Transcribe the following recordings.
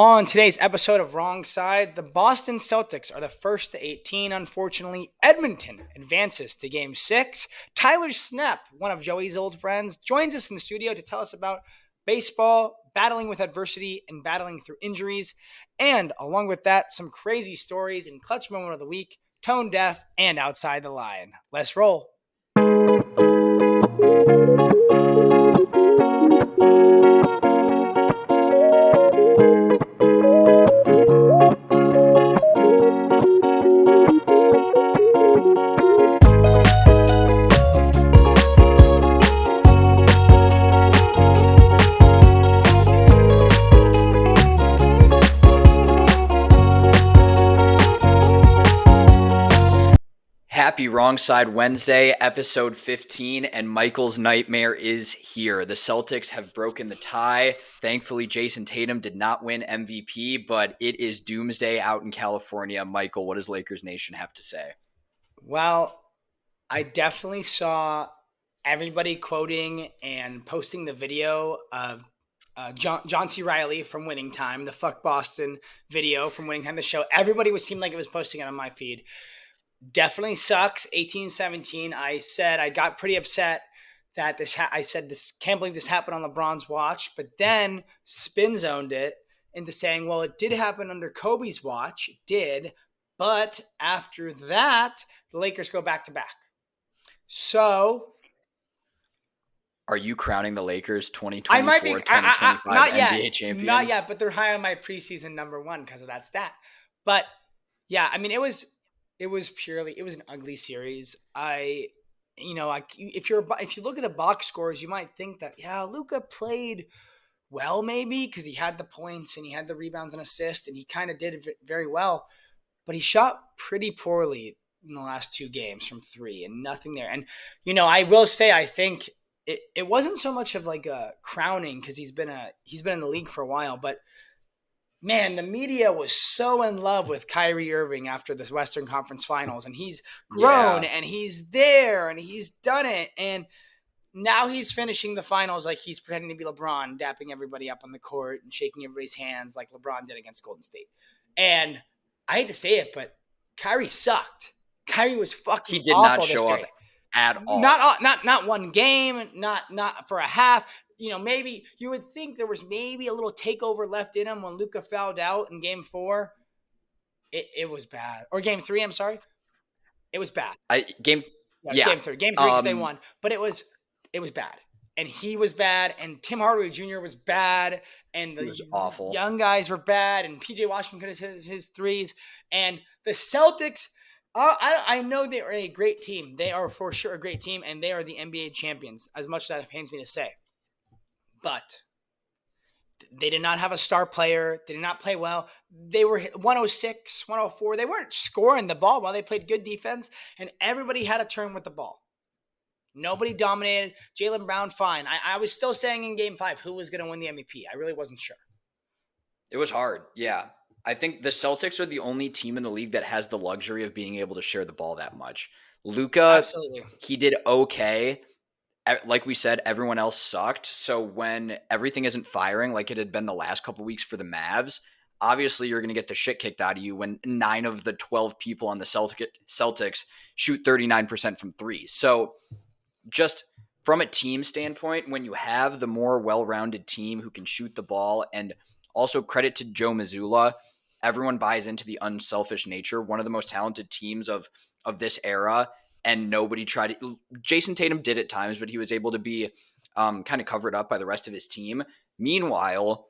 On today's episode of Wrong Side, the Boston Celtics are the first to 18. Unfortunately, Edmonton advances to Game 6. Tyler Snep, one of Joey's old friends, joins us in the studio to tell us about baseball, battling with adversity, and battling through injuries. And along with that, some crazy stories and clutch moment of the week, tone deaf, and outside the line. Let's roll. Happy Wrong Side Wednesday, episode 15, and Michael's nightmare is here. The Celtics have broken the tie. Thankfully, Jason Tatum did not win MVP, but it is doomsday out in California. Michael, what does Lakers Nation have to say? Well, I definitely saw everybody quoting and posting the video of John C. Reilly from Winning Time, the Fuck Boston video from Winning Time, the show. Everybody seemed like it was posting it on my feed. Definitely sucks. 18-17. I got pretty upset that I said this, can't believe this happened on LeBron's watch, but then spin zoned it into saying, well, it did happen under Kobe's watch. It did. But after that, the Lakers go back to back. So are you crowning the Lakers I might be 2024-2025 not NBA yet, champions? not yet, but they're high on my preseason number one because of that stat. But yeah, I mean, it was an ugly series. If you look at the box scores, you might think that Luka played well maybe because he had the points and he had the rebounds and assists and he kind of did it very well, but he shot pretty poorly in the last two games from three and nothing there. And I will say I think it wasn't so much of like a crowning because he's been in the league for a while, but man, the media was so in love with Kyrie Irving after the Western Conference Finals, and he's grown and he's there and he's done it. And now he's finishing the finals like he's pretending to be LeBron, dapping everybody up on the court and shaking everybody's hands like LeBron did against Golden State. And I hate to say it, but Kyrie sucked. Kyrie was fucking He did awful not show up at all. Not one game, not for a half. Maybe you would think there was maybe a little takeover left in him when Luka fouled out in game 4. It was bad. Or game 3, I'm sorry. It was bad. Game 3. Game 3 because they won. But it was bad. And he was bad. And Tim Hardaway Jr. was bad. And the awful. Young guys were bad. And PJ Washington could have hit his threes. And the Celtics, I know they are a great team. They are for sure a great team. And they are the NBA champions, as much as that pains me to say. But they did not have a star player. They did not play well. They were 106, 104. They weren't scoring the ball while they played good defense, and everybody had a turn with the ball. Nobody dominated. Jaylen Brown, fine. I was still saying in Game 5 who was going to win the MVP. I really wasn't sure. It was hard, yeah. I think the Celtics are the only team in the league that has the luxury of being able to share the ball that much. Luka, absolutely, he did okay. Like we said, everyone else sucked. So when everything isn't firing like it had been the last couple weeks for the Mavs, obviously you're going to get the shit kicked out of you when 9 of the 12 people on the Celtics shoot 39% from three. So just from a team standpoint, when you have the more well-rounded team who can shoot the ball, and also credit to Joe Mazzulla, everyone buys into the unselfish nature. One of the most talented teams of this era. And nobody tried it. Jason Tatum did at times, but he was able to be kind of covered up by the rest of his team. Meanwhile,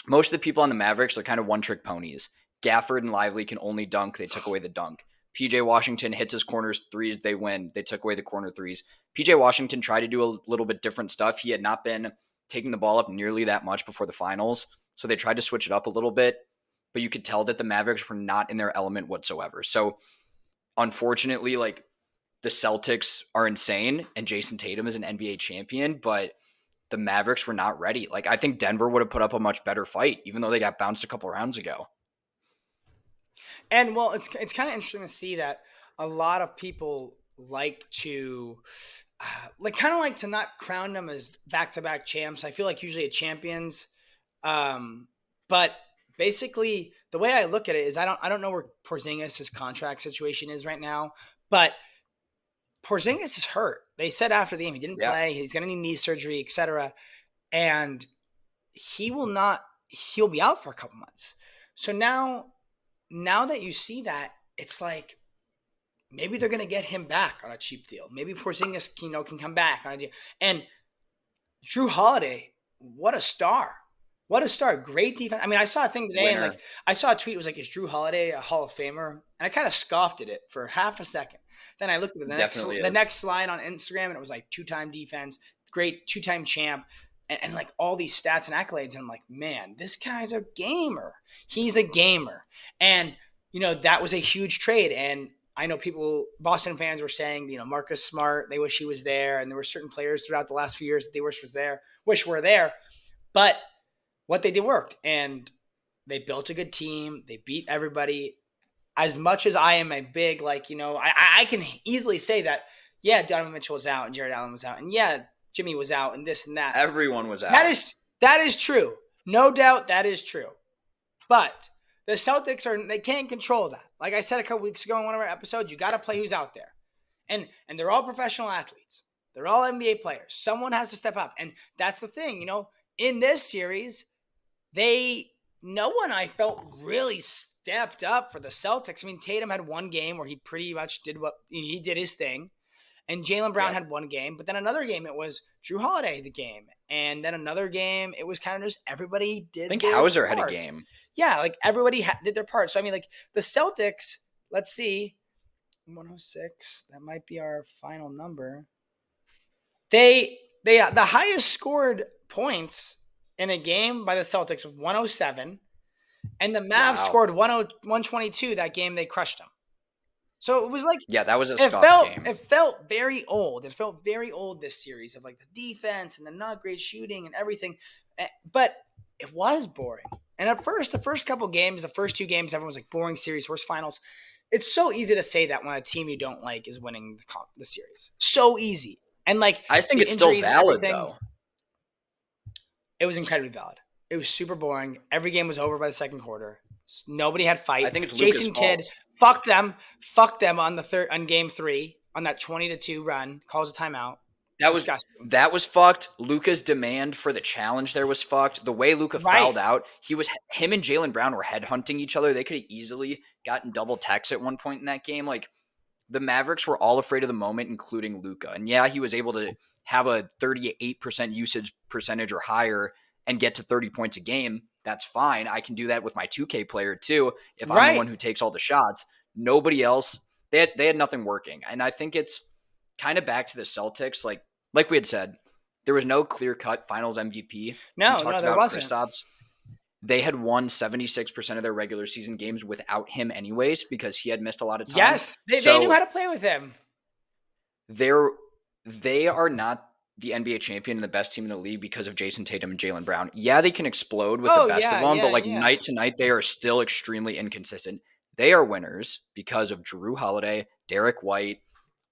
most of the people on the Mavericks are kind of one-trick ponies. Gafford and Lively can only dunk. They took away the dunk. PJ Washington hits his corners threes. They win. They took away the corner threes. PJ Washington tried to do a little bit different stuff. He had not been taking the ball up nearly that much before the finals, so they tried to switch it up a little bit. But you could tell that the Mavericks were not in their element whatsoever. So unfortunately, the Celtics are insane and Jason Tatum is an NBA champion, but the Mavericks were not ready. I think Denver would have put up a much better fight, even though they got bounced a couple rounds ago. And well, it's kind of interesting to see that a lot of people like to like to not crown them as back-to-back champs. I feel like usually a champions, but basically the way I look at it is I don't know where Porzingis' contract situation is right now, but Porzingis is hurt. They said after the game he didn't Yeah, play. He's going to need knee surgery, etc. And he will not. He'll be out for a couple months. So now that you see that, it's like maybe they're going to get him back on a cheap deal. Maybe Porzingis, can come back on a deal. And Drew Holiday, what a star. What a star. Great defense. I mean, I saw a thing today and winner. I saw a tweet. It was like, is Drew Holiday a Hall of Famer? And I kind of scoffed at it for half a second. Then I looked at Definitely the is. next slide on Instagram and it was like 2-time defense, great 2-time champ, and like all these stats and accolades. And I'm like, man, this guy's a gamer. He's a gamer. And, that was a huge trade. And I know Boston fans were saying, Marcus Smart, they wish he was there. And there were certain players throughout the last few years that they wish were there. But what they did worked. And they built a good team. They beat everybody. As much as I am a big, I can easily say that, yeah, Donovan Mitchell was out and Jared Allen was out. And yeah, Jimmy was out and this and that. Everyone was out. That is true. No doubt that is true. But the Celtics they can't control that. Like I said a couple weeks ago in one of our episodes, you got to play who's out there. And they're all professional athletes. They're all NBA players. Someone has to step up. And that's the thing, in this series, no one I felt really stepped up for the Celtics. I mean, Tatum had one game where he pretty much did he did his thing. And Jaylen Brown had one game, but then another game it was Drew Holiday the game, and then another game it was kind of just everybody did. I think their Hauser parts. had a game. Yeah, like everybody did their part. So I mean, like the Celtics. Let's see, 106. That might be our final number. They the highest scored points in a game by the Celtics 107, and the Mavs scored 122 that game. They crushed them. So it was like, that was a scuff game. It felt very old. It felt very old, this series, of like the defense and the not great shooting and everything. But it was boring. And at first, the first couple games, the first 2 games, everyone was like, boring series, worst finals. It's so easy to say that when a team you don't like is winning the series. So easy. And like, I think it's still valid though. It was incredibly valid. It was super boring. Every game was over by the second quarter. Nobody had fight. I think it's Jason Lucas' Kidd. Fuck them on game 3 on that 20-2 run. Calls a timeout. That was fucked. Luka's demand for the challenge there was fucked. The way Luka fouled out, him and Jaylen Brown were headhunting each other. They could have easily gotten double techs at one point in that game. Like the Mavericks were all afraid of the moment, including Luka. And yeah, he was able to have a 38% usage percentage or higher and get to 30 points a game. That's fine. I can do that with my 2K player too. If I'm the one who takes all the shots, nobody else, they had nothing working. And I think it's kind of back to the Celtics. Like we had said, there was no clear-cut finals MVP. No, there wasn't. Kristaps. They had won 76% of their regular season games without him anyways because he had missed a lot of time. Yes, they knew how to play with him. They are not the NBA champion and the best team in the league because of Jason Tatum and Jaylen Brown. Yeah, they can explode with the best of them, but night to night, they are still extremely inconsistent. They are winners because of Drew Holiday, Derek White,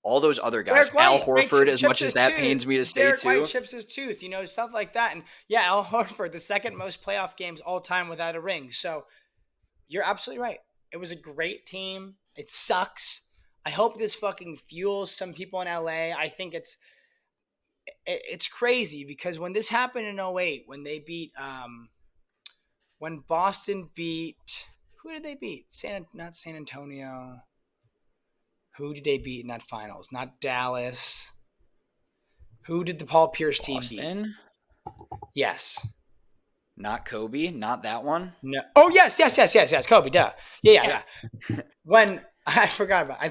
all those other guys. Al Horford, as much as that pains me to say Derek too. White chips his tooth, stuff like that. And yeah, Al Horford, the second most playoff games all time without a ring. So you're absolutely right. It was a great team. It sucks. I hope this fucking fuels some people in LA. I think it's crazy because when this happened in 08, when they beat when Boston beat, who did they beat? Not San Antonio. Who did they beat in that finals? Not Dallas. Who did the Paul Pierce team beat? Yes. Not Kobe? Not that one? No. Oh, yes. Kobe, duh. Yeah. When I forgot about it. I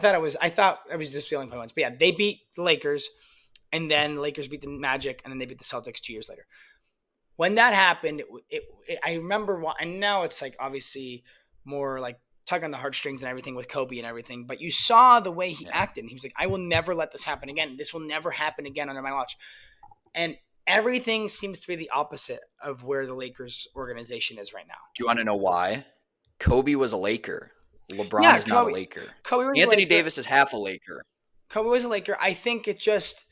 thought I was just feeling once. But yeah, they beat the Lakers, and then the Lakers beat the Magic, and then they beat the Celtics 2 years later. When that happened, I remember, and now it's like obviously more like tug on the heartstrings and everything with Kobe and everything, but you saw the way he acted. He was like, I will never let this happen again. This will never happen again under my watch. And everything seems to be the opposite of where the Lakers organization is right now. Do you want to know why? Kobe was a Laker. LeBron is not a Laker. Anthony Davis is half a Laker. Kobe was a Laker. I think it just,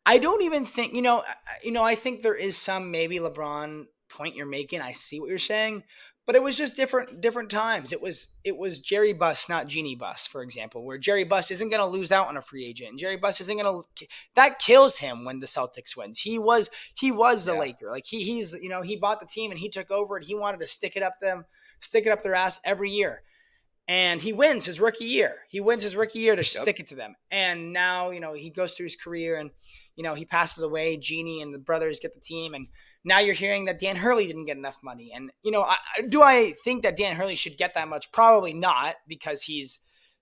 I don't even think, I think there is some maybe LeBron point you're making. I see what you're saying, But it was just different times. It was Jerry Buss, not Jeannie Buss, for example, where Jerry Buss isn't going to lose out on a free agent. Jerry Buss isn't going to that kills him when the Celtics wins. He was the Yeah. Laker. Like he's he bought the team and he took over and he wanted to stick it up their ass every year. And he wins his rookie year. He wins his rookie year to Yep. stick it to them. And now, he goes through his career and, he passes away. Jeannie and the brothers get the team. And now you're hearing that Dan Hurley didn't get enough money. And, do I think that Dan Hurley should get that much? Probably not, because he's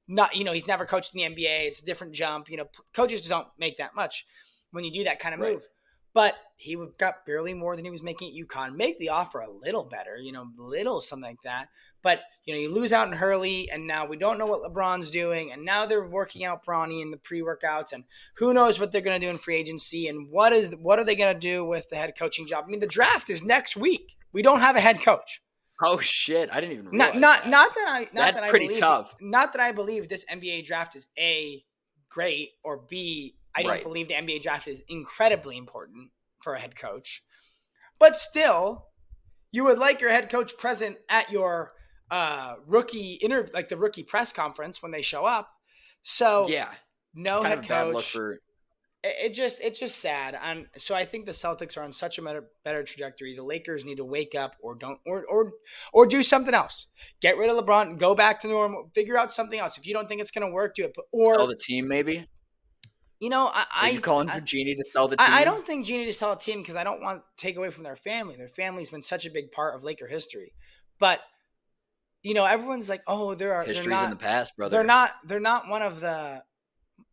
not, he's never coached in the NBA. It's a different jump. Coaches don't make that much when you do that kind of Right. move. But he got barely more than he was making at UConn. Make the offer a little better, little something like that. But, you lose out in Hurley, and now we don't know what LeBron's doing, and now they're working out Bronny in the pre-workouts, and who knows what they're going to do in free agency, and what are they going to do with the head coaching job? I mean, the draft is next week. We don't have a head coach. Oh shit! I didn't even Not realize not that. not that I not That's that I pretty believe tough. not that I believe this NBA draft is A, great, or B, I don't Right. believe the NBA draft is incredibly important for a head coach. But still, you would like your head coach present at your rookie interview, like the rookie press conference when they show up. So Yeah. no Kind of head a bad look coach. for. It's just sad. So I think the Celtics are on such a better trajectory. The Lakers need to wake up or don't or do something else. Get rid of LeBron, go back to normal, figure out something else. If you don't think it's going to work, do it. Sell Or the team, maybe? Are you I calling I for Genie to sell the I team? don't think Genie to sell a team because I don't want to take away from their family. Their family's been such a big part of Laker history. But everyone's like, oh, History's in the past, brother. they're not one of the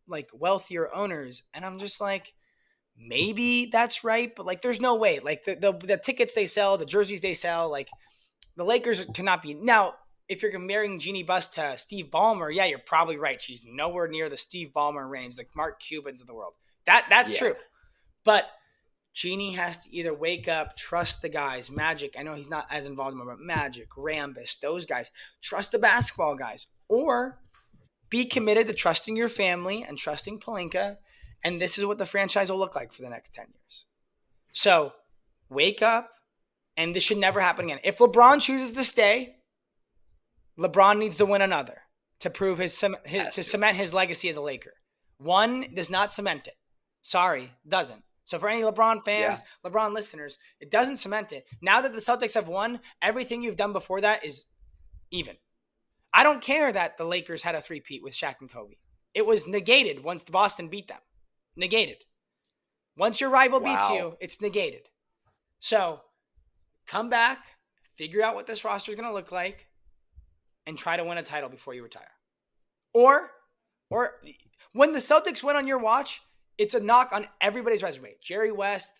like wealthier owners, and I'm just like, maybe that's right, but like, there's no way. Like the tickets they sell, the jerseys they sell, like the Lakers cannot be now. If you're comparing Jeannie Buss to Steve Ballmer, yeah, you're probably right. She's nowhere near the Steve Ballmer range, like Mark Cubans of the world. That's Yeah. true, but Jeannie has to either wake up, trust the guys, Magic. I know he's not as involved in it, but Magic, Rambus, those guys, trust the basketball guys, or be committed to trusting your family and trusting Pelinka. And this is what the franchise will look like for the next 10 years. So wake up, and this should never happen again. If LeBron chooses to stay, LeBron needs to win another to prove to cement his legacy as a Laker. One does not cement it. Sorry, doesn't. So for any LeBron fans, Yeah. LeBron listeners, it doesn't cement it. Now that the Celtics have won, everything you've done before that is even. I don't care that the Lakers had a three-peat with Shaq and Kobe. It was negated once Boston beat them. Negated. Once your rival beats Wow. you, it's negated. So come back, figure out what this roster is going to look like, and try to win a title before you retire. Or when the Celtics win on your watch, it's a knock on everybody's resume. Jerry West,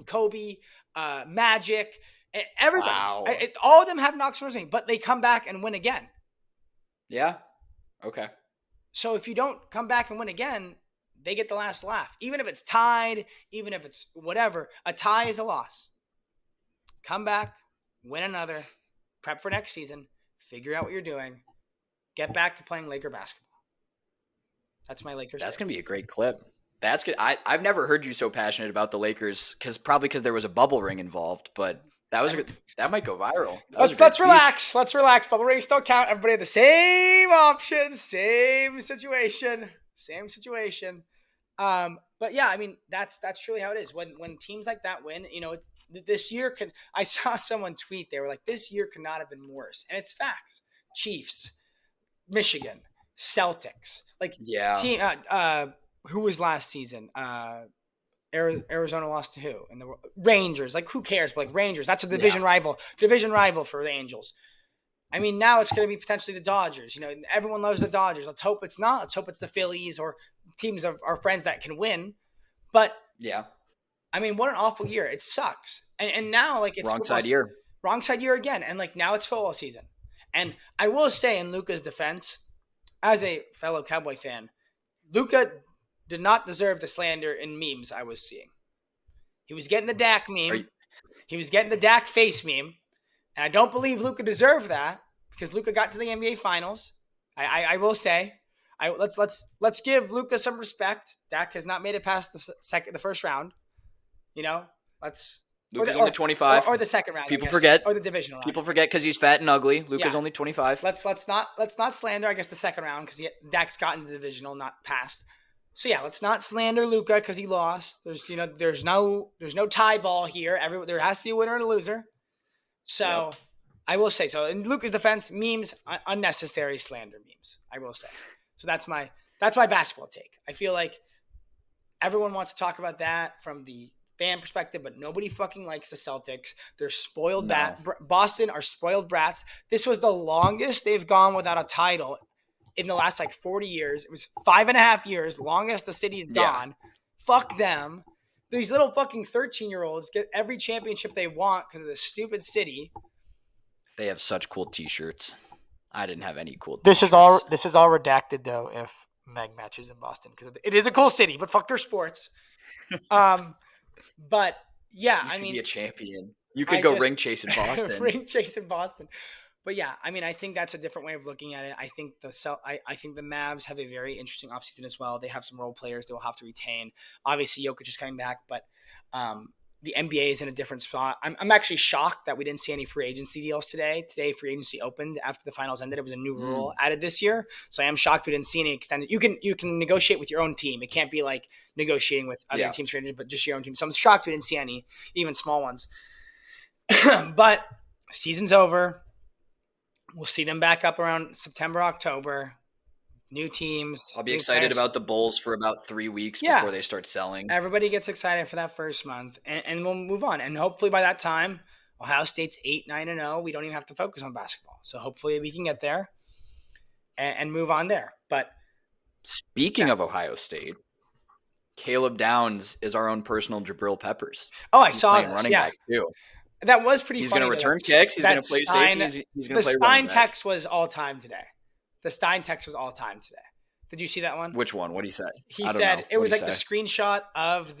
Kobe, Magic, everybody. Wow. All of them have knocks on resume, but they come back and win again. Yeah. Okay. So if you don't come back and win again, they get the last laugh. Even if it's tied, even if it's whatever, a tie is a loss. Come back, win another, prep for next season, figure out what you're doing, get back to playing Laker basketball. That's my Lakers. That's going to be a great clip. That's good. I've never heard you so passionate about the Lakers because there was a bubble ring involved, but that might go viral. Let's relax. Let's relax. Bubble rings don't count. Everybody had the same options, same situation. But yeah, I mean that's truly how it is. When teams like that win, this year I saw someone tweet, they were like, this year could not have been worse, and it's facts. Chiefs, Michigan, Celtics, like Yeah. team. Who was last season? Arizona lost to who? And the Rangers. Like, who cares? But like Rangers, that's a division rival for the Angels. I mean, now it's going to be potentially the Dodgers. Everyone loves the Dodgers. Let's hope it's not. Let's hope it's the Phillies or teams of our friends that can win. But Yeah. I mean, what an awful year. It sucks. And now, like, it's Wrong side year. Wrong side year again. And like, now it's football season. And I will say, in Luka's defense, as a fellow Cowboy fan, Luka did not deserve the slander and memes I was seeing. He was getting the Dak meme. He was getting the Dak face meme. And I don't believe Luka deserved that because Luka got to the NBA Finals. I will say, let's give Luka some respect. Dak has not made it past the first round. Let's or Luka's only 25. or the second round, I People guess, forget. or the divisional round. People forget because he's fat and ugly. Luka's Yeah. only 25. Let's not slander, I guess, the second round because Dak's gotten the divisional, not passed. So yeah, let's not slander Luka because he lost. There's no tie ball here. There has to be a winner and a loser. So Yep. I will say so. In Luka's defense, memes, unnecessary slander memes. I will say. So that's my basketball take. I feel like everyone wants to talk about that from the fan perspective, but nobody fucking likes the Celtics. They're spoiled. No. Boston are spoiled brats. This was the longest they've gone without a title in the last 40 years. It was 5.5 years, longest the city's gone. Yeah. Fuck them. These little fucking 13-year-olds get every championship they want because of this stupid city. They have such cool T-shirts. I didn't have any cool This T-shirts. is all redacted though if Meg matches in Boston because it is a cool city, but fuck their sports. But yeah, You could be a champion. You could ring chase in Boston. ring chase in Boston. But yeah, I mean, I think that's a different way of looking at it. I think I think the Mavs have a very interesting offseason as well. They have some role players they will have to retain. Obviously, Jokic is coming back, but the NBA is in a different spot. I'm actually shocked that we didn't see any free agency deals today. Today, free agency opened after the finals ended. It was a new rule added this year, so I am shocked we didn't see any extended. You can negotiate with your own team. It can't be like negotiating with other teams' free agents, but just your own team. So I'm shocked we didn't see any, even small ones. But season's over. We'll see them back up around September, October. New teams. I'll be excited about the Bulls for about 3 weeks before they start selling. Everybody gets excited for that first month, and we'll move on. And hopefully by that time, Ohio State's 8-9-0. We don't even have to focus on basketball. So hopefully we can get there and move on there. But speaking of Ohio State, Caleb Downs is our own personal Jabril Peppers. Oh, I saw this. Running back too. That was pretty He's funny. He's going to return kicks. He's going to play safety. He's going to play running back. The Stein text was all time today. The Stein text was all time today. Did you see that one? Which one? What did he say? He said it was like the screenshot of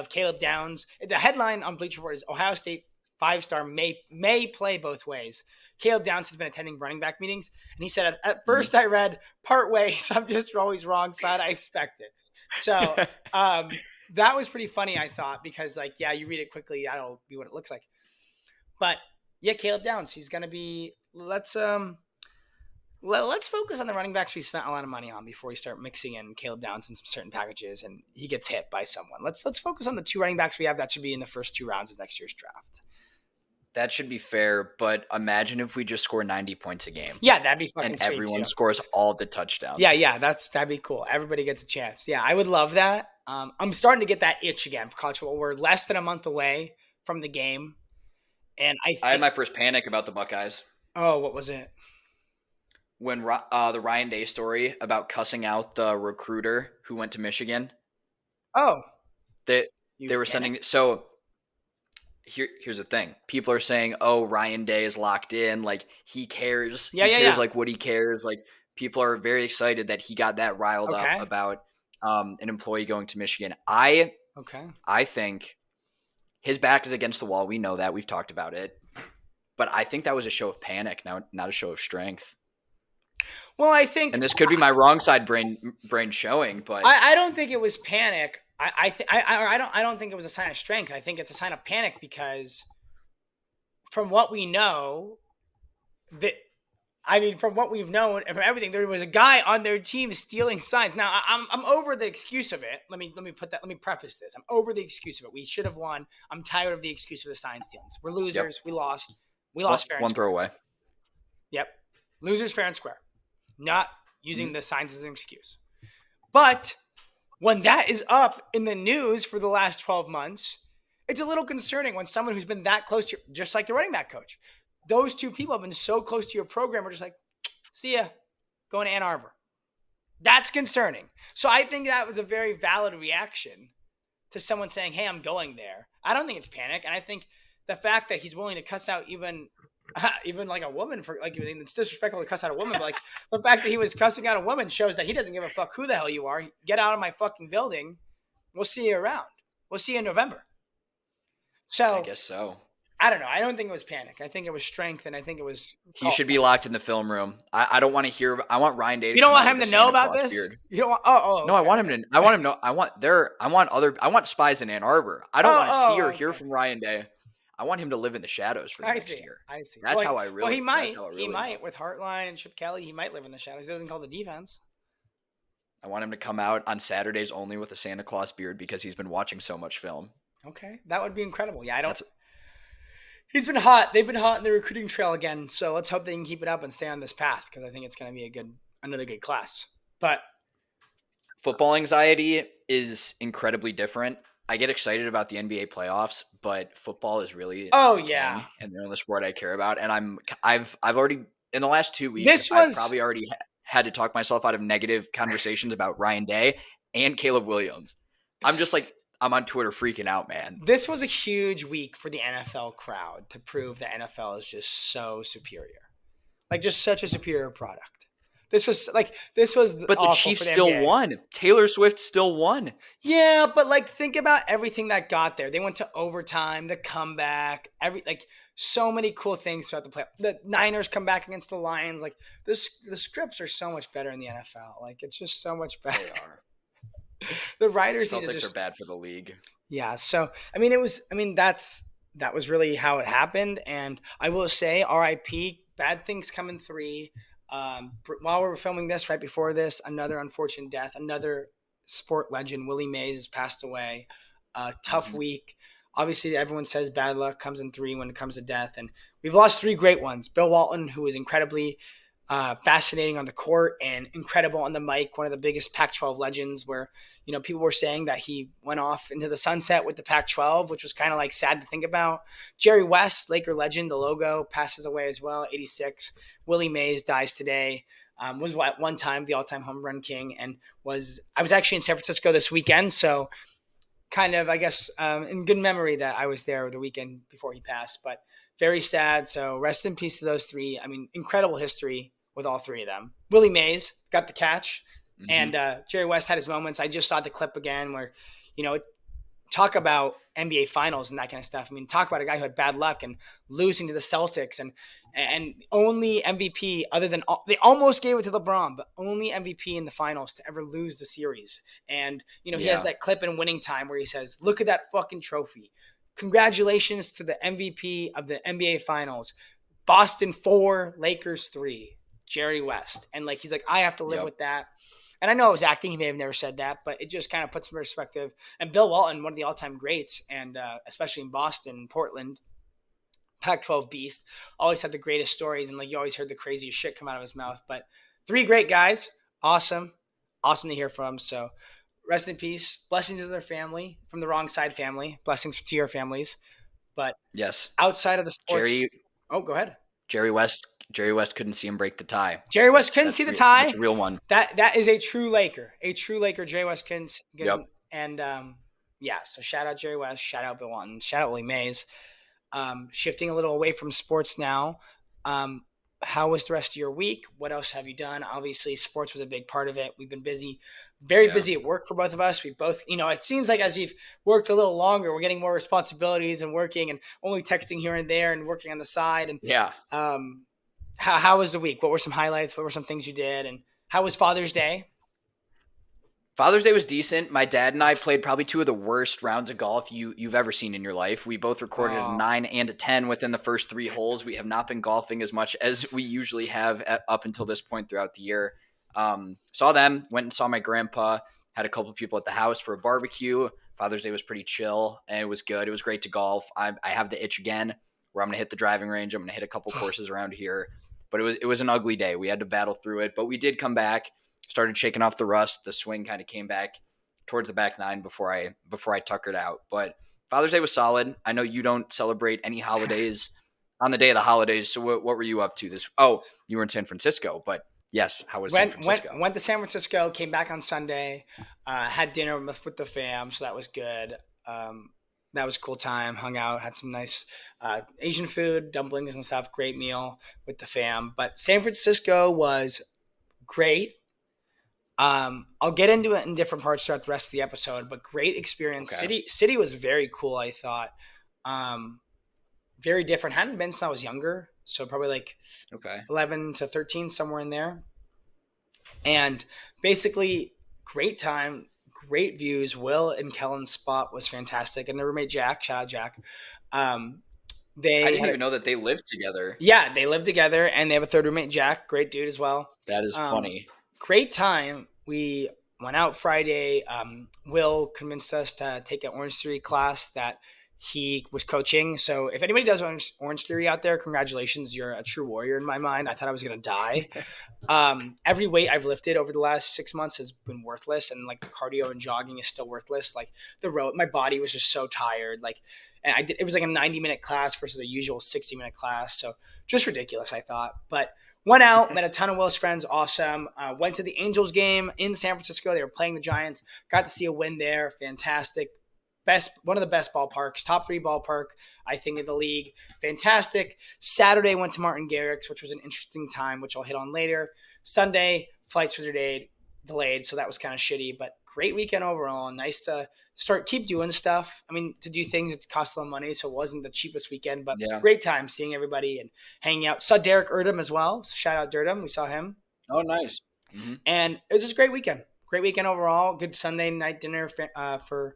Caleb Downs. The headline on Bleacher Report is Ohio State 5-star may play both ways. Caleb Downs has been attending running back meetings, and he said at first I read part ways. I'm just always wrong side. I expect it. So that was pretty funny, I thought, because you read it quickly, that'll be what it looks like. But yeah, Caleb Downs, he's gonna be. Let's focus on the running backs we spent a lot of money on before we start mixing in Caleb Downs in some certain packages and he gets hit by someone. Let's focus on the 2 running backs we have that should be in the first 2 rounds of next year's draft. That should be fair, but imagine if we just score 90 points a game. Yeah, that'd be fucking and sweet everyone too. Scores all the touchdowns. Yeah, that'd be cool. Everybody gets a chance. Yeah, I would love that. I'm starting to get that itch again for college football. We're less than a month away from the game, and I had my first panic about the Buckeyes. Oh, what was it? When the Ryan Day story about cussing out the recruiter who went to Michigan. Oh, they were sending. So here's the thing: people are saying, "Oh, Ryan Day is locked in. Like he cares. He cares like what he cares. Like people are very excited that he got that riled up about an employee going to Michigan." I think his back is against the wall. We know that. We've talked about it. But I think that was a show of panic, not a show of strength. Well, I think, and this could be my wrong side brain showing, but I don't think it was panic. I don't think it was a sign of strength. I think it's a sign of panic because, from what we know, from what we've known and from everything, there was a guy on their team stealing signs. Now, I'm over the excuse of it. Let me preface this. I'm over the excuse of it. We should have won. I'm tired of the excuse of the sign stealings. We're losers. Yep. We lost. We lost fair and square. One throwaway. Yep. Losers fair and square. Not using the signs as an excuse. But when that is up in the news for the last 12 months, it's a little concerning when someone who's been that close to you, just like the running back coach, those 2 people have been so close to your program, we're just like, see ya, going to Ann Arbor. That's concerning. So I think that was a very valid reaction to someone saying, hey, I'm going there. I don't think it's panic. And I think the fact that he's willing to cuss out even like a woman for it's disrespectful to cuss out a woman, but like the fact that he was cussing out a woman shows that he doesn't give a fuck who the hell you are. Get out of my fucking building. We'll see you around. We'll see you in November. So I guess so. I don't know. I don't think it was panic. I think it was strength, and I think it was He cult. should be locked in the film room. I don't want to hear. I want Ryan Day to You don't come want out him with a to know Santa about Claus this? beard. You don't want? Oh, No, I okay. want him to. I want him to. I want spies in Ann Arbor. I don't want to see or hear Okay. from Ryan Day. I want him to live in the shadows for the I next see. year. I see. That's how I Well, really. That's how I he really might want. with Hartline and Chip Kelly. He might live in the shadows. He doesn't call the defense. I want him to come out on Saturdays only with a Santa Claus beard because he's been watching so much film. Okay, that would be incredible. Yeah, I don't. That's He's been hot. They've been hot in the recruiting trail again. So let's hope they can keep it up and stay on this path because I think it's going to be another good class. But football anxiety is incredibly different. I get excited about the NBA playoffs, but football is really oh the yeah, king and the only sport I care about. And I've already in the last 2 weeks this I've was probably already had to talk myself out of negative conversations about Ryan Day and Caleb Williams. I'm just like I'm on Twitter freaking out, man. this was a huge week for the NFL crowd to prove that NFL is just so superior, like just such a superior product. This was But the awful for Chiefs the still NBA. won. Taylor Swift still won. Yeah, but like think about everything that got there. They went to overtime, the comeback, so many cool things throughout the play. The Niners come back against the Lions. Like the scripts are so much better in the NFL. Like it's just so much better. They are. The The writers need to Celtics are just bad for the league. yeah. So that was really how it happened. And I will say, R.I.P. Bad things come in three. While we were filming this, right before this, another unfortunate death. Another sport legend, Willie Mays, has passed away. Tough Mhm. week. Obviously, everyone says bad luck comes in three when it comes to death, and we've lost three great ones. Bill Walton, who was incredibly fascinating on the court and incredible on the mic, one of the biggest Pac-12 legends. Where people were saying that he went off into the sunset with the Pac-12, which was kind of like sad to think about. Jerry West, Laker legend, the logo, passes away as well, 86. Willie Mays dies today. Was at one time the all-time home run king, and I was actually in San Francisco this weekend, so kind of I guess in good memory that I was there the weekend before he passed. But very sad. So rest in peace to those three. I mean, incredible history with all three of them. Willie Mays got the catch, and Mhm. Jerry West had his moments. I just saw the clip again where, you know, talk about NBA finals and that kind of stuff. I mean, talk about a guy who had bad luck and losing to the Celtics and only MVP other than they almost gave it to LeBron, but only MVP in the finals to ever lose the series. And, he has Yeah. that clip in Winning Time where he says, "Look at that fucking trophy. Congratulations to the MVP of the NBA finals. Boston 4, Lakers 3, Jerry West." And like he's like, "I have to live Yep. with that." And I know it was acting. He may have never said that, but it just kind of puts some perspective. And Bill Walton, one of the all-time greats, and especially in Boston, Portland, Pac-12 beast, always had the greatest stories, and like you always heard the craziest shit come out of his mouth. But three great guys, awesome, awesome to hear from. So rest in peace. Blessings to their family from the wrong side family. Blessings to your families. But Yes. outside of the sports, Jerry oh, go ahead. Jerry West Jerry West couldn't see him break the tie. Jerry West couldn't see the That's tie. a real one. That is a true Laker. A true Laker. Jerry West couldn't. Yep. And yeah, so shout out Jerry West. Shout out Bill Walton. Shout out Willie Mays. Shifting a little away from sports now. How was the rest of your week? What else have you done? Obviously, sports was a big part of it. We've been busy, very Yeah. busy at work for both of us. We both, it seems like as we've worked a little longer, we're getting more responsibilities and working and only texting here and there and working on the side. And Yeah. how was the week? What were some highlights? What were some things you did? And how was Father's Day? Father's Day was decent. My dad and I played probably two of the worst rounds of golf you've ever seen in your life. We both recorded a Oh, 9 and a 10 within the first 3 holes. We have not been golfing as much as we usually have up until this point throughout the year. Saw them, went and saw my grandpa, had a couple people at the house for a barbecue. Father's Day was pretty chill, and it was good. It was great to golf. I have the itch again where I'm going to hit the driving range. I'm going to hit a couple courses around here. But it was an ugly day. We had to battle through it, but we did come back. Started shaking off the rust. The swing kind of came back towards the back nine before I tuckered out. But Father's Day was solid. I know you don't celebrate any holidays on the day of the holidays. So what were you up to this? Oh, you were in San Francisco, but yes, how was San Francisco? went to San Francisco. Came back on Sunday. Had dinner with the fam, so that was good. That was a cool time. Hung out, had some nice Asian food, dumplings and stuff. Great meal with the fam. But San Francisco was great. I'll get into it in different parts throughout the rest of the episode, but great experience. Okay. City was very cool, I thought. Um, very different. Hadn't been since I was younger, so probably like Okay. 11 to 13, somewhere in there. And basically, great time, great views. Will and Kellen's spot was fantastic, and their roommate Jack, shout out Jack. Um, I they didn't had a, even know that they lived together. yeah, they live together, and they have a third roommate Jack, great dude as well. That is Um, funny. Great time. We went out Friday. Will convinced us to take an Orange Theory class that he was coaching. So if anybody does Orange Theory out there, congratulations, you're a true warrior in my mind. I thought I was gonna die. Every weight I've lifted over the last 6 months has been worthless, and like the cardio and jogging is still worthless. Like the road, my body was just so tired. Like, and it was like a 90-minute class versus a usual 60-minute class, so just ridiculous. I thought, but went out, met a ton of Will's friends, awesome. Went to the Angels game in San Francisco. They were playing the Giants. Got to see a win there, fantastic. One of the best ballparks, top 3 ballpark, I think, in the league. Fantastic. Saturday went to Martin Garrix, which was an interesting time, which I'll hit on later. Sunday, flights were delayed, so that was kind of shitty, but great weekend overall. Nice to keep doing stuff. I mean, to do things, it's cost a lot of money, so it wasn't the cheapest weekend, but Yeah. great time seeing everybody and hanging out. Saw Derek Erdem as well. So shout out Durdum. We saw him. Oh, nice. Mm-hmm. And it was just a great weekend. Great weekend overall. Good Sunday night dinner for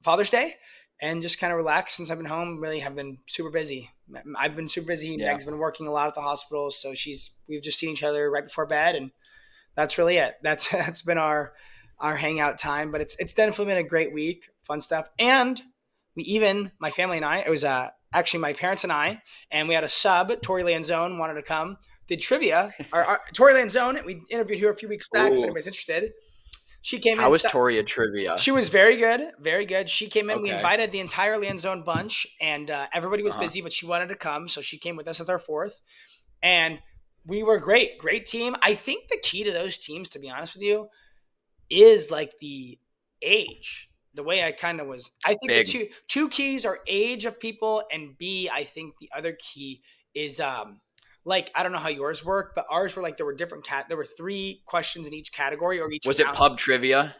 Father's Day, and just kind of relaxed since I've been home. Really have been super busy. I've been super busy. Yeah. Meg's been working a lot at the hospital, so we've just seen each other right before bed, and that's really it. That's been our hangout time. But it's definitely been a great week, fun stuff, and my family and I, it was actually my parents and we had a sub. Tori Lanzone wanted to come, did trivia. Our Tori Lanzone, we interviewed her a few weeks back. If Ooh. anybody's interested, she came in. How is Tori at trivia? She was very good, very good. She came in. We Okay. invited the entire Lanzone bunch, and everybody was Uh-huh. busy, but she wanted to come, so she came with us as our fourth. And we were great team. I think the key to those teams, to be honest with you, is like the age. The way I kind of was, I think Big. the two keys are age of people, and B, I think the other key is like, I don't know how yours work, but ours were like there were different there were 3 questions in each category or each Was it round. pub trivia?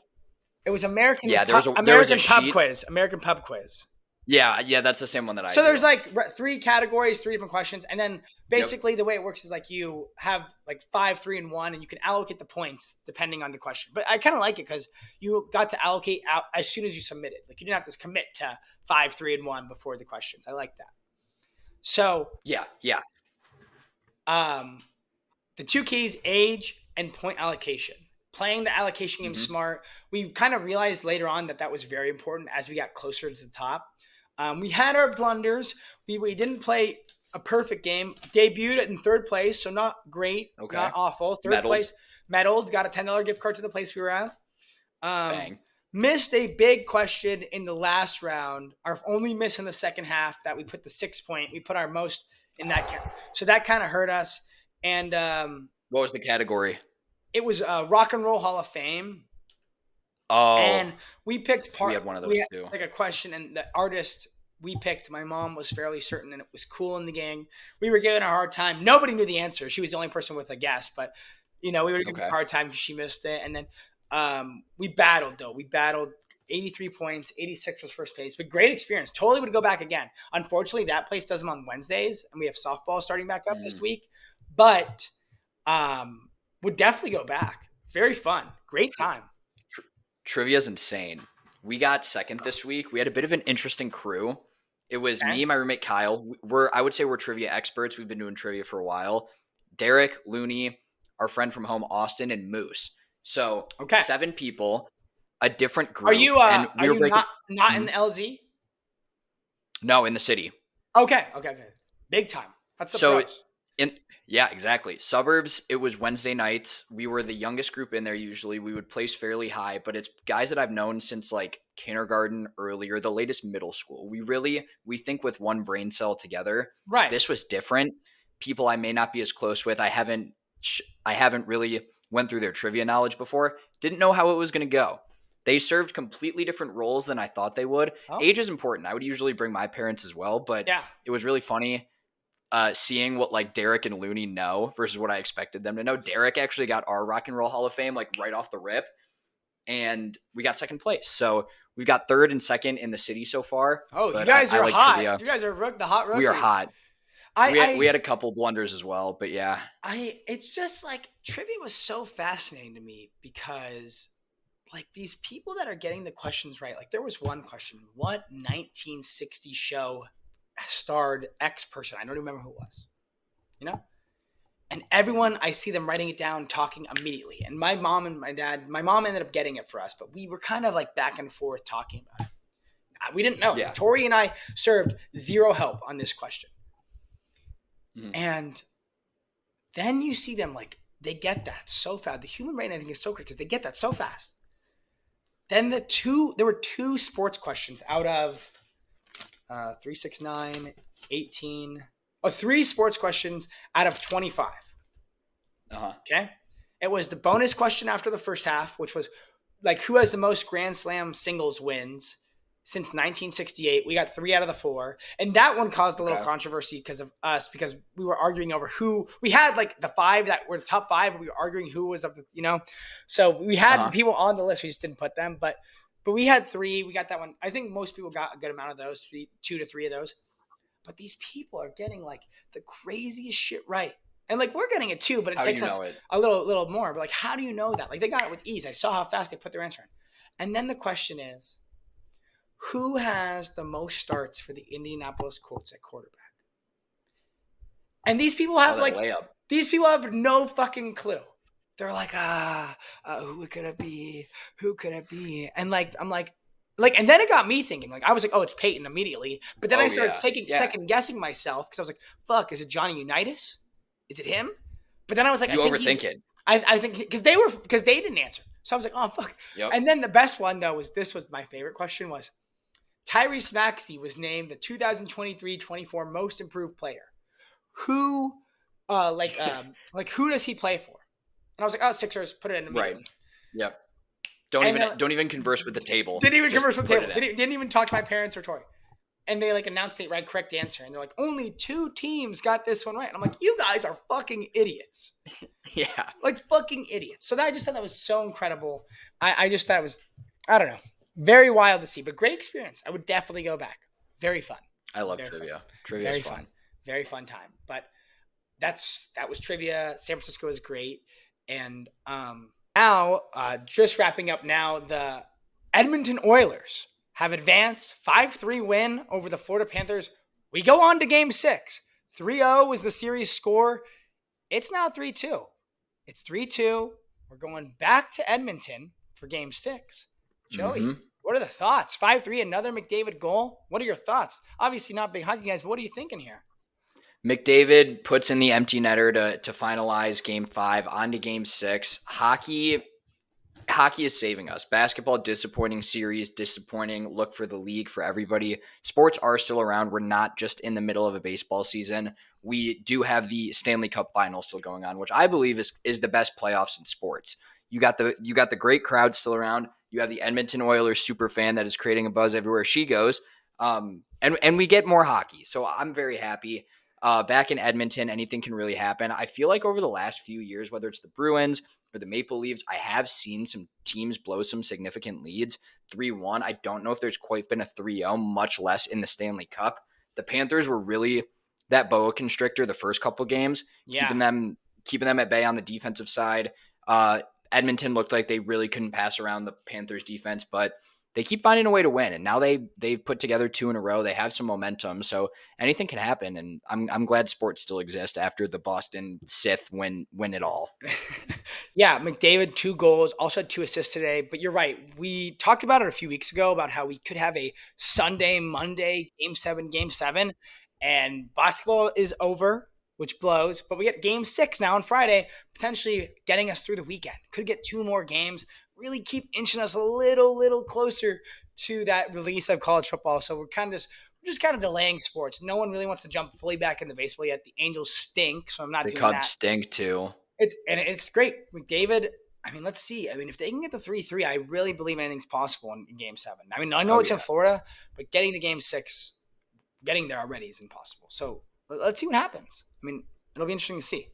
It was American. Yeah, there was a American pub sheet. quiz. American pub quiz. Yeah, that's the same one that I. So do. there's like 3 categories, 3 different questions, and then basically the way it works is like you have like 5, 3, and 1, and you can allocate the points depending on the question. But I kind of like it because you got to allocate out as soon as you submitted. Like you didn't have to commit to 5, 3, and 1 before the questions. I like that. So yeah. The 2 keys: age and point allocation. Playing the allocation game smart. We kind of realized later on that was very important as we got closer to the top. We had our blunders. We didn't play a perfect game. Debuted in 3rd place, so not great, not awful. 3rd place, medaled, got a $10 gift card to the place we were at. Bang. Missed a big question in the last round. Our only miss in the second half that we put the 6 point. We put our most in that count. So that kind of hurt us. And what was the category? It was Rock and Roll Hall of Fame. Oh. And we picked we had one of those too. Like a question, and the artist we picked, my mom was fairly certain, and it was Cool in the Gang. We were giving her a hard time. Nobody knew the answer. She was the only person with a guess, but we were giving her a hard time because she missed it. And then we battled, though. We battled 83 points, 86 was first place, but great experience. Totally would go back again. Unfortunately, that place does them on Wednesdays, and we have softball starting back up this week. But would definitely go back. Very fun. Great time. Trivia is insane. We got second this week. We had a bit of an interesting crew. It was me and my roommate Kyle. I would say we're trivia experts. We've been doing trivia for a while. Derek, Looney, our friend from home, Austin, and Moose. So 7 people, a different group. Are you not in the LZ? No, in the city. Okay. Big time. That's the pros. Yeah, exactly. Suburbs, it was Wednesday nights. We were the youngest group in there usually. We would place fairly high, but it's guys that I've known since like kindergarten, earlier, the latest middle school. We think with one brain cell together. Right. This was different. People I may not be as close with. I haven't really went through their trivia knowledge before. Didn't know how it was going to go. They served completely different roles than I thought they would. Oh. Age is important. I would usually bring my parents as well, but it was really funny. Seeing what like Derek and Looney know versus what I expected them to know. Derek actually got our Rock and Roll Hall of Fame like right off the rip, and we got second place. So We've got third and second in the city so far, Oh, you but guys I are like hot. trivia. You guys are the hot We are rookies. hot. I, We I, had a couple blunders as well, but yeah. it's just like trivia was so fascinating to me because like these people that are getting the questions right. Like there was one question: what 1960 show starred X person? I don't remember who it was. You know, and everyone I see them writing it down, talking immediately. And my mom and my dad, my mom ended up getting it for us, but we were kind of like back and forth talking about it. We didn't know. Yeah. Tori and I served zero help on this question. Mhm. And then you see them like they get that so fast. The human brain, I think, is so quick because they get that so fast. Then there were two sports questions out of 3, 6, 9, 18. Oh, three sports questions out of 25. Uh-huh. Okay. It was the bonus question after the first half, which was like, who has the most Grand Slam singles wins since 1968? We got 3 out of the 4. And that one caused a little Okay. controversy because of us, because we were arguing over who we had, like the 5 that were the top 5. We were arguing who was of the, so we had Uh-huh. people on the list. We just didn't put them, but we had 3. We got that one. I think most people got a good amount of those, 2 to 3 of those. But these people are getting like the craziest shit right. And like we're getting it too, but it How do takes you us know it? a little more. But like, how do you know that? Like they got it with ease. I saw how fast they put their answer in. And then the question is, who has the most starts for the Indianapolis Colts at quarterback? And Oh, that layup. these people have no fucking clue. They're like, who could it be? Who could it be? And like, I'm like, and then it got me thinking. Like, I was like, oh, it's Peyton immediately. But then I Oh started yeah. Yeah. second guessing myself because I was like, fuck, is it Johnny Unitas? Is it him? But then I was like, I You think he's, overthink it. I think because they didn't answer. So I was like, oh fuck. Yep. And then the best one though was this was my favorite question was Tyrese Maxey was named the 2023-24 most improved player. Who, like who does he play for? And I was like, oh, Sixers, put it in Right. immediately. Yep. And then Don't even converse with the table. didn't even Just converse with the put table. it in. Didn't even talk to my parents or Tori. And they like announced the right correct answer. And they're like, only 2 teams got this one right. And I'm like, you guys are fucking idiots. Yeah. Like fucking idiots. So that I just thought that was so incredible. I just thought it was, I don't know, very wild to see, but great experience. I would definitely go back. Very fun. I love Very trivia. fun. Trivia is Very fun. very fun time. But that was trivia. San Francisco is great. And now, just wrapping up now, the Edmonton Oilers have advanced 5-3 win over the Florida Panthers. We go on to game 6. 3-0 is the series score. It's now 3-2. It's 3-2. We're going back to Edmonton for game 6. Joey, Mm-hmm. what are the thoughts? 5-3, another McDavid goal. What are your thoughts? Obviously not big hockey guys, but what are you thinking here? McDavid puts in the empty netter to finalize game 5 on to game 6. Hockey is saving us. Basketball, disappointing series, disappointing look for the league for everybody. Sports are still around. We're not just in the middle of a baseball season. We do have the Stanley Cup final still going on, which I believe is the best playoffs in sports. You got the great crowd still around. You have the Edmonton Oilers super fan that is creating a buzz everywhere she goes. And we get more hockey. So I'm very happy. Back in Edmonton, anything can really happen. I feel like over the last few years, whether it's the Bruins or the Maple Leafs, I have seen some teams blow some significant leads. 3-1. I don't know if there's quite been a 3-0, much less in the Stanley Cup. The Panthers were really that boa constrictor the first couple games, Yeah. keeping them at bay on the defensive side. Edmonton looked like they really couldn't pass around the Panthers defense, but they keep finding a way to win. And now they've put together 2 in a row. They have some momentum. So anything can happen. And I'm glad sports still exist after the Boston Sith win it all. Yeah, McDavid, 2 goals, also had 2 assists today. But you're right. We talked about it a few weeks ago about how we could have a Sunday, Monday, game 7. And basketball is over, which blows. But we get game 6 now on Friday, potentially getting us through the weekend. Could get 2 more games, really keep inching us a little closer to that release of college football. So we're just kind of delaying sports. No one really wants to jump fully back into baseball yet. The Angels stink, so I'm not The doing Cubs that. stink too. It's great. McDavid, I mean, let's see. I mean, if they can get the 3-3, I really believe anything's possible in game 7. I mean, I know Oh it's in yeah. Florida, but getting to game 6, getting there already is impossible. So let's see what happens. I mean, it'll be interesting to see.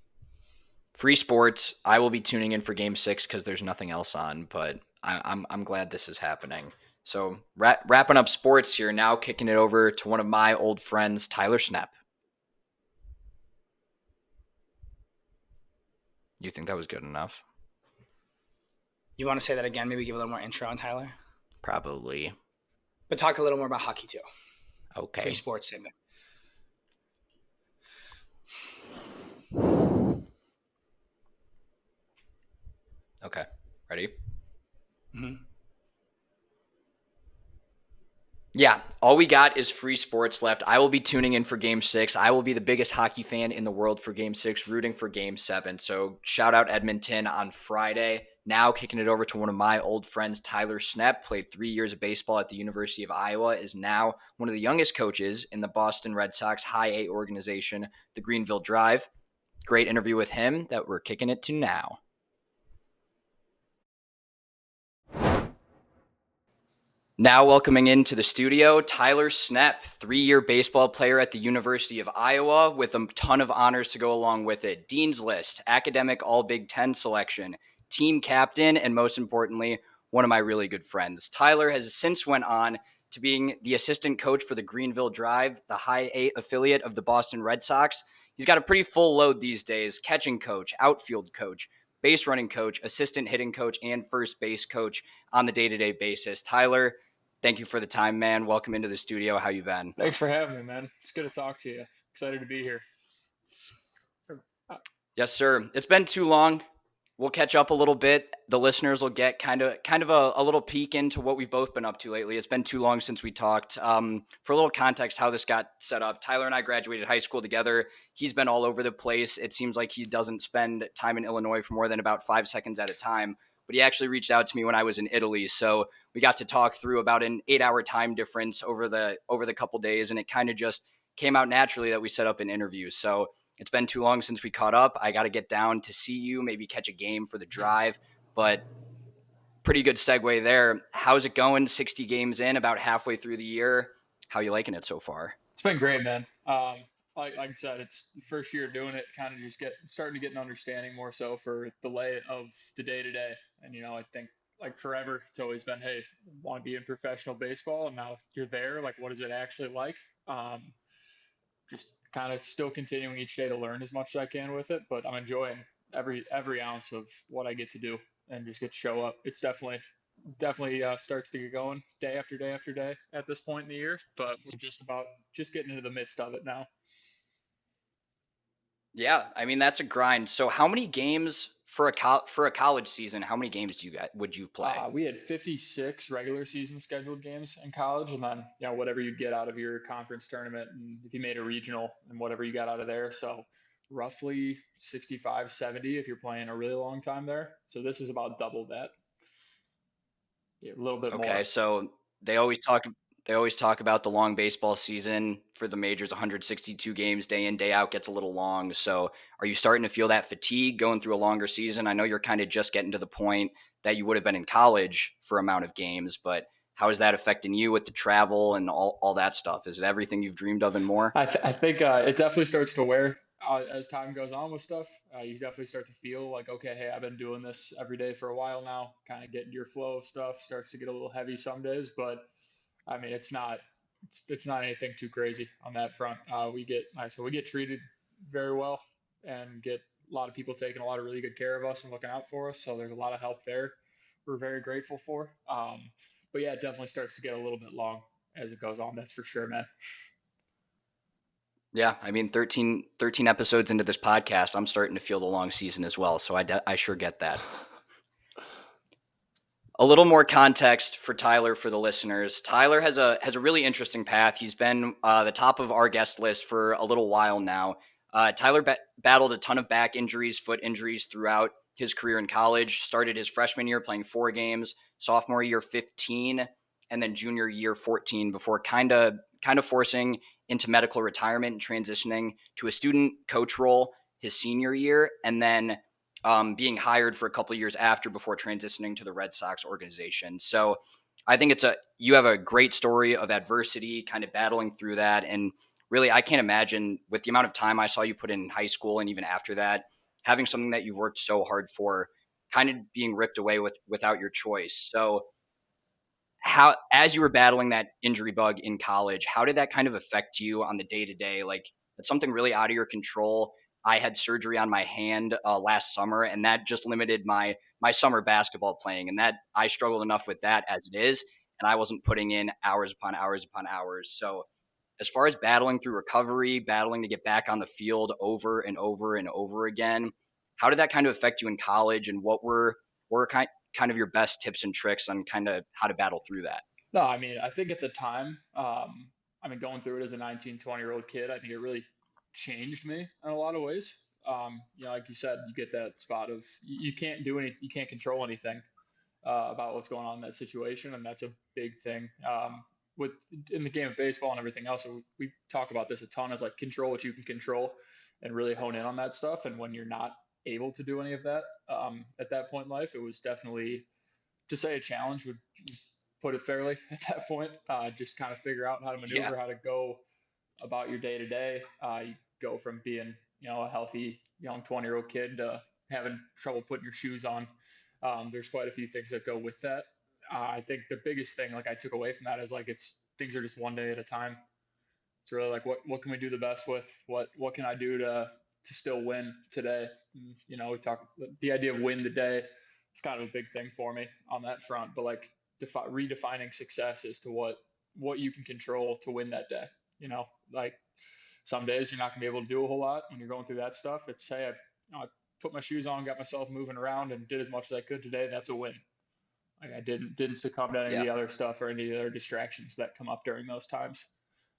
Free sports. I will be tuning in for game 6 because there's nothing else on, but I'm glad this is happening. So wrapping up sports here, now kicking it over to one of my old friends, Tyler Snep. You think that was good enough? You want to say that again? Maybe give a little more intro on Tyler, Probably. but talk a little more about hockey too. Free Okay. sports, same thing. Okay. Ready? Mm-hmm. Yeah, all we got is free sports left. I will be tuning in for game 6. I will be the biggest hockey fan in the world for game 6, rooting for game 7. So shout out Edmonton on Friday. Now kicking it over to one of my old friends, Tyler Snep, played 3 years of baseball at the University of Iowa, is now one of the youngest coaches in the Boston Red Sox High A organization, the Greenville Drive. Great interview with him that we're kicking it to now. Now welcoming into the studio, Tyler Snep, 3-year baseball player at the University of Iowa with a ton of honors to go along with it. Dean's List, academic all Big Ten selection, team captain, and most importantly, one of my really good friends. Tyler has since went on to being the assistant coach for the Greenville Drive, the High A affiliate of the Boston Red Sox. He's got a pretty full load these days, catching coach, outfield coach, base running coach, assistant hitting coach, and first base coach on the day-to-day basis. Tyler, thank you for the time, man. Welcome into the studio. How you been? Thanks for having me, man. It's good to talk to you. Excited to be here. Yes, sir. It's been too long. We'll catch up a little bit. The listeners will get kind of a little peek into what we've both been up to lately. It's been too long since we talked. For a little context, how this got set up, Tyler and I graduated high school together. He's been all over the place. It seems like he doesn't spend time in Illinois for more than about 5 seconds at a time. But he actually reached out to me when I was in Italy, so we got to talk through about an 8-hour time difference over the couple days, and it kind of just came out naturally that we set up an interview. So it's been too long since we caught up. I got to get down to see you, maybe catch a game for the drive, but pretty good segue there. How's it going? 60 games in, about halfway through the year. How you liking it so far? It's been great, man. Like I said, it's the first year doing it. Kind of just starting to get an understanding more so for the lay of the day to day. And I think like forever, it's always been, hey, want to be in professional baseball, and now you're there. Like, what is it actually like? Um, just kind of still continuing each day to learn as much as I can with it. But I'm enjoying every ounce of what I get to do and just get to show up. It's definitely starts to get going day after day after day at this point in the year, but we're just getting into the midst of it now. Yeah, I mean that's a grind. So how many games for a college season? How many games would you play? We had 56 regular season scheduled games in college, and then whatever you get out of your conference tournament, and if you made a regional, and whatever you got out of there. So roughly 65, 70 if you're playing a really long time there. So this is about double that, yeah, a little bit Okay, more. so they always talk they always talk about the long baseball season for the majors, 162 games day in day out gets a little long. So are you starting to feel that fatigue going through a longer season? I know you're kind of just getting to the point that you would have been in college for amount of games, but how is that affecting you with the travel and all that stuff? Is it everything you've dreamed of and more? I think it definitely starts to wear as time goes on with stuff. You definitely start to feel like, okay, hey, I've been doing this every day for a while now. Kind of getting your flow of stuff starts to get a little heavy some days, but I mean, it's not anything too crazy on that front. We get treated very well and get a lot of people taking a lot of really good care of us and looking out for us. So there's a lot of help there. We're very grateful for. But yeah, it definitely starts to get a little bit long as it goes on. That's for sure, man. Yeah, I mean 13 episodes into this podcast, I'm starting to feel the long season as well, so I sure get that. A little more context for Tyler for the listeners. Tyler has a really interesting path. He's been the top of our guest list for a little while now. Tyler battled a ton of back injuries, foot injuries throughout his career in college. Started his freshman year playing 4 games, sophomore year 15, and then junior year 14 before kind of forcing into medical retirement and transitioning to a student coach role his senior year, and then being hired for a couple of years after before transitioning to the Red Sox organization. So I think you have a great story of adversity, kind of battling through that. And really, I can't imagine with the amount of time I saw you put in high school and even after that, having something that you've worked so hard for kind of being ripped away without your choice. So how, as you were battling that injury bug in college, how did that kind of affect you on the day to day? Like, it's something really out of your control. I had surgery on my hand last summer, and that just limited my summer basketball playing, and that I struggled enough with that as it is, and I wasn't putting in hours upon hours upon hours. So, as far as battling through recovery, battling to get back on the field over and over and over again, how did that kind of affect you in college, and what were kind of your best tips and tricks on kind of how to battle through that? No, I mean, I think at the time, I mean, going through it as a 19, 20-year-old kid, I think it really changed me in a lot of ways. Like you said, you get that spot of you can't do anything, you can't control anything about what's going on in that situation, and that's a big thing. With in the game of baseball and everything else, we talk about this a ton. Is like control what you can control, and really hone in on that stuff. And when you're not able to do any of that at that point in life, it was definitely, to say a challenge would put it fairly at that point. Just kind of figure out how to Yeah, maneuver, how to go about your day to day. You go from being, a healthy young 20-year-old kid to having trouble putting your shoes on. There's quite a few things that go with that. I think the biggest thing, like I took away from that, is like it's things are just one day at a time. It's really like what can we do the best with? What can I do to still win today? And, we talk the idea of win the day. It's kind of a big thing for me on that front. But like redefining success as to what you can control to win that day. Like some days you're not going to be able to do a whole lot when you're going through that stuff. It's hey, I put my shoes on, got myself moving around, and did as much as I could today. That's a win. Like I didn't succumb to any of yeah, the other stuff or any of the other distractions that come up during those times.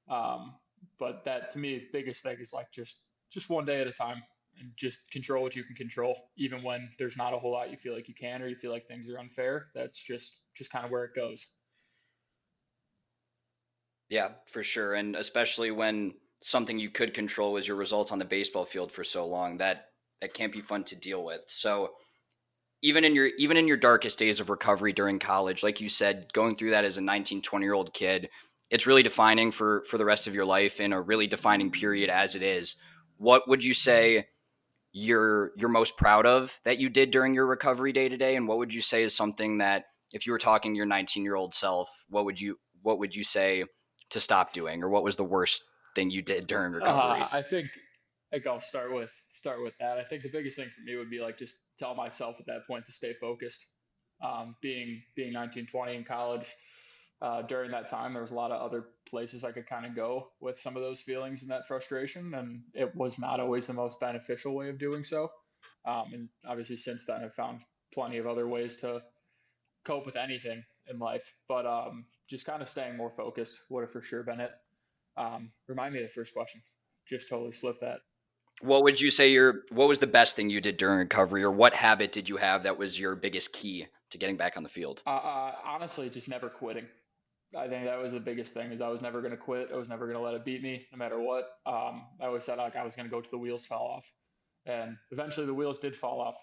Um, but that to me, biggest thing is like just one day at a time, and just control what you can control, even when there's not a whole lot you feel like you can, or you feel like things are unfair. That's just kind of where it goes. yeah, for sure. And especially when something you could control was your results on the baseball field for so long, that can't be fun to deal with. So even in your darkest days of recovery during college, like you said, going through that as a 19, 20-year-old kid, it's really defining for the rest of your life, in a really defining period as it is. What would you say you're most proud of that you did during your recovery day to day, and what would you say is something that, if you were talking to your 19-year-old self, what would you say to stop doing, or what was the worst thing you did during recovery? I think like I'll start with that. I think the biggest thing for me would be like just tell myself at that point to stay focused. Being 19, 20 in college, during that time, there was a lot of other places I could kind of go with some of those feelings and that frustration, and it was not always the most beneficial way of doing so. And obviously, since then, I've found plenty of other ways to cope with anything in life. But just kind of staying more focused would have for sure been it. Remind me of the first question. Just totally slipped that. What was the best thing you did during recovery, or what habit did you have that was your biggest key to getting back on the field? Honestly, just never quitting. I think that was the biggest thing is I was never going to quit. I was never going to let it beat me no matter what. I always said like I was going to go to the wheels fell off, and eventually the wheels did fall off.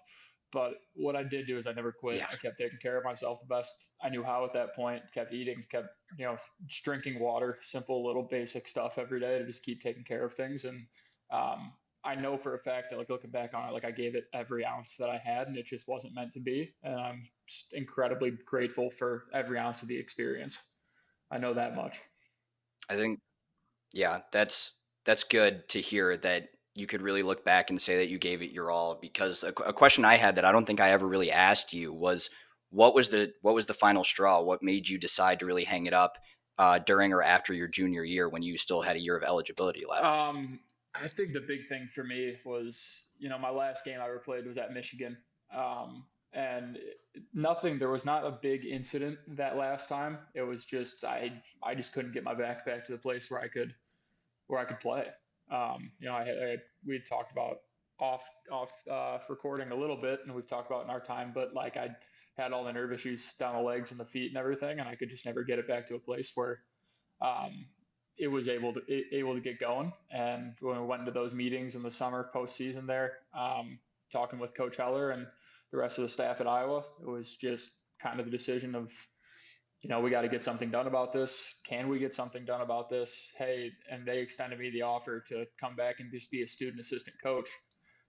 But what I did do is I never quit. Yeah. I kept taking care of myself the best I knew how at that point. Kept eating, kept just drinking water, simple little basic stuff every day to just keep taking care of things. And um, I know for a fact that like looking back on it, like I gave it every ounce that I had, and it just wasn't meant to be. And I'm just incredibly grateful for every ounce of the experience. I know that much. I think, yeah, that's good to hear that you could really look back and say that you gave it your all, because a question I had that I don't think I ever really asked you was, what was the final straw? What made you decide to really hang it up during or after your junior year, when you still had a year of eligibility left? Um, I think the big thing for me was, my last game I ever played was at Michigan. And nothing, there was not a big incident that last time. It was just, I just couldn't get my backpack to the place where I could play. We had talked about off recording a little bit, and we've talked about in our time, but like I had all the nerve issues down the legs and the feet and everything, and I could just never get it back to a place where um, it was able to get going. And when we went into those meetings in the summer postseason there, talking with Coach Heller and the rest of the staff at Iowa, it was just kind of the decision of, we got to get something done about this. Can we get something done about this? Hey, and they extended me the offer to come back and just be a student assistant coach.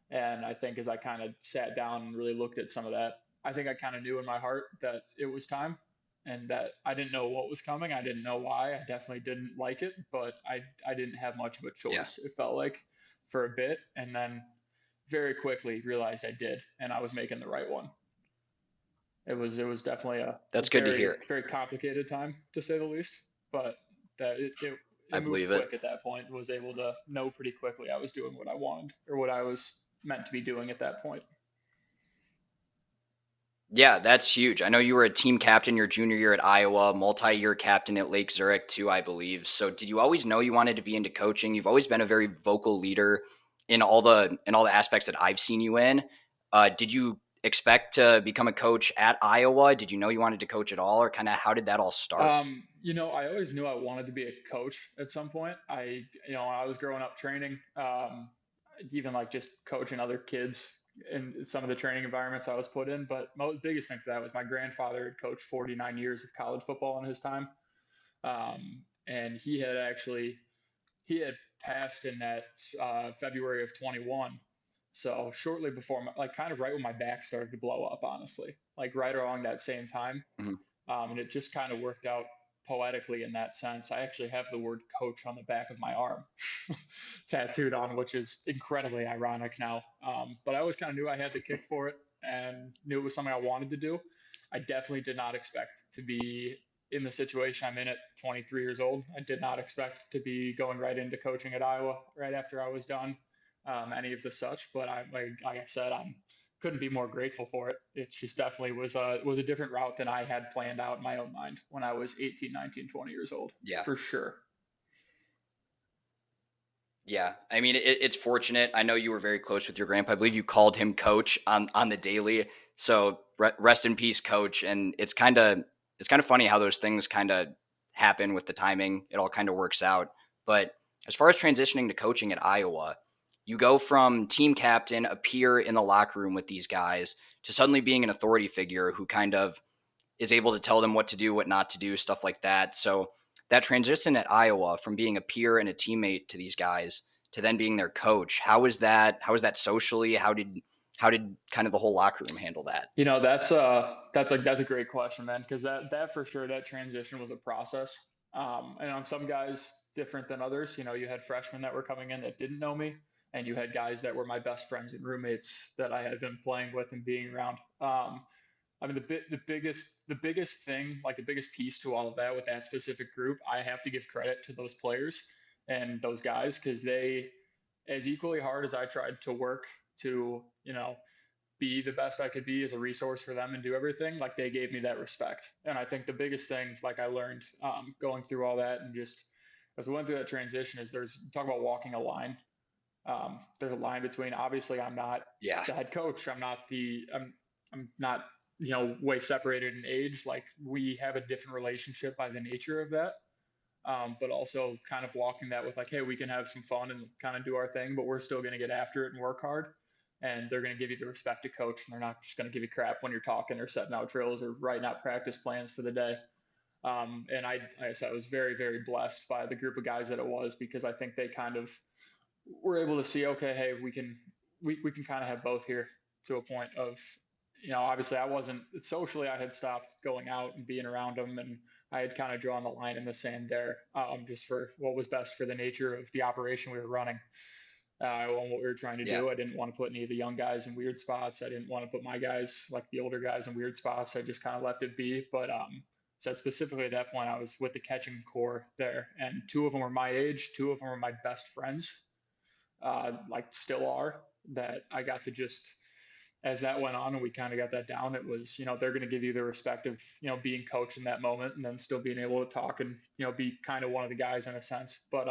And I think as I kind of sat down and really looked at some of that, I think I kind of knew in my heart that it was time. and that I didn't know what was coming. I didn't know why. I definitely didn't like it, but I didn't have much of a Yeah. choice. It felt like for a bit, and then very quickly realized I did, and I was making the right one. It was definitely a That's good to very hear. very complicated time to say the least, but that I it moved believe it. quick at that point. Was able to know pretty quickly I was doing what I wanted or what I was meant to be doing at that point. Yeah, that's huge. I know you were a team captain your junior year at Iowa, multi-year captain at Lake Zurich too, I believe. So did you always know you wanted to be into coaching? You've always been a very vocal leader in all the aspects that I've seen you in. Did you expect to become a coach at Iowa? Did you know you wanted to coach at all, or kind of how did that all start? I always knew I wanted to be a coach at some point. When I was growing up training, even like just coaching other kids in some of the training environments I was put in. But the biggest thing for that was my grandfather had coached 49 years of college football in his time. And he had passed in that February of 21. So shortly before, like kind of right when my back started to blow up, honestly, like right around that same time. Mhm. And it just kind of worked out poetically in that sense. I actually have the word coach on the back of my arm tattooed on, which is incredibly ironic now. But I always kind of knew I had the kick for it and knew it was something I wanted to do. I definitely did not expect to be in the situation I'm in at 23 years old. I did not expect to be going right into coaching at Iowa right after I was done any of the such. But like I said, I'm couldn't be more grateful for it. It just definitely was a different route than I had planned out in my own mind when I was 18, 19, 20 years old, Yeah. for sure. Yeah, I mean it's fortunate. I know you were very close with your grandpa. I believe you called him coach on the daily. So rest in peace, coach. And it's kind of funny how those things kind of happen with the timing. It all kind of works out. But as far as transitioning to coaching at Iowa, you go from team captain, a peer in the locker room with these guys, to suddenly being an authority figure who kind of is able to tell them what to do, what not to do, stuff like that. So that transition at Iowa from being a peer and a teammate to these guys to then being their coach, how was that? How was that socially? How did kind of the whole locker room handle that? That's a great question, man, because that for sure that transition was a process. And on some guys different than others. You had freshmen that were coming in that didn't know me, and you had guys that were my best friends and roommates that I had been playing with and being around. I mean, the biggest thing, like the biggest piece to all of that with that specific group, I have to give credit to those players and those guys because they, as equally hard as I tried to work to, be the best I could be as a resource for them and do everything, like they gave me that respect. And I think the biggest thing, like I learned going through all that and just as I went through that transition, is talk about walking a line. There's a line between obviously I'm not Yeah. the head coach. I'm not way separated in age. Like we have a different relationship by the nature of that. But also kind of walking that with like, hey, we can have some fun and kind of do our thing, but we're still going to get after it and work hard. And they're going to give you the respect to coach, and they're not just going to give you crap when you're talking or setting out drills or writing out practice plans for the day. And like I said, I was very, very blessed by the group of guys that it was because I think they kind of were able to see, okay, hey, we can kind of have both here to a point of, obviously I wasn't socially, I had stopped going out and being around them, and I had kind of drawn the line in the sand there, just for what was best for the nature of the operation we were running. On what we were trying to Yeah. do. I didn't want to put any of the young guys in weird spots. I didn't want to put my guys, like the older guys, in weird spots. I just kind of left it be. But so specifically at that point, I was with the catching core there, and two of them were my age. Two of them were my best friends, like still are. That I got to just as that went on and we kind of got that down. It was they're going to give you the respect of being coached in that moment, and then still being able to talk and be kind of one of the guys in a sense. But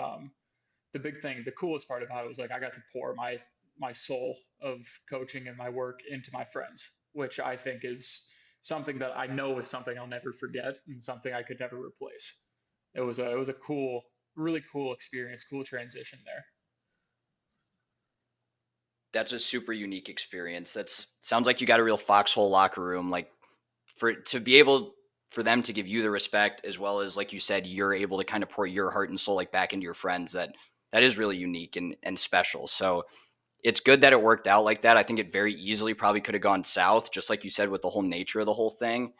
the big thing, the coolest part about it was like I got to pour my soul of coaching and my work into my friends, which I think is something that I know is something I'll never forget and something I could never replace. It was a cool, really cool experience, cool transition there. That's a super unique experience. That's sounds like you got a real foxhole locker room. Like for to be able for them to give you the respect as well as like you said, you're able to kind of pour your heart and soul like back into your friends. That is really unique and special. So it's good that it worked out like that. I think it very easily probably could have gone south, just like you said, with the whole nature of the whole thing.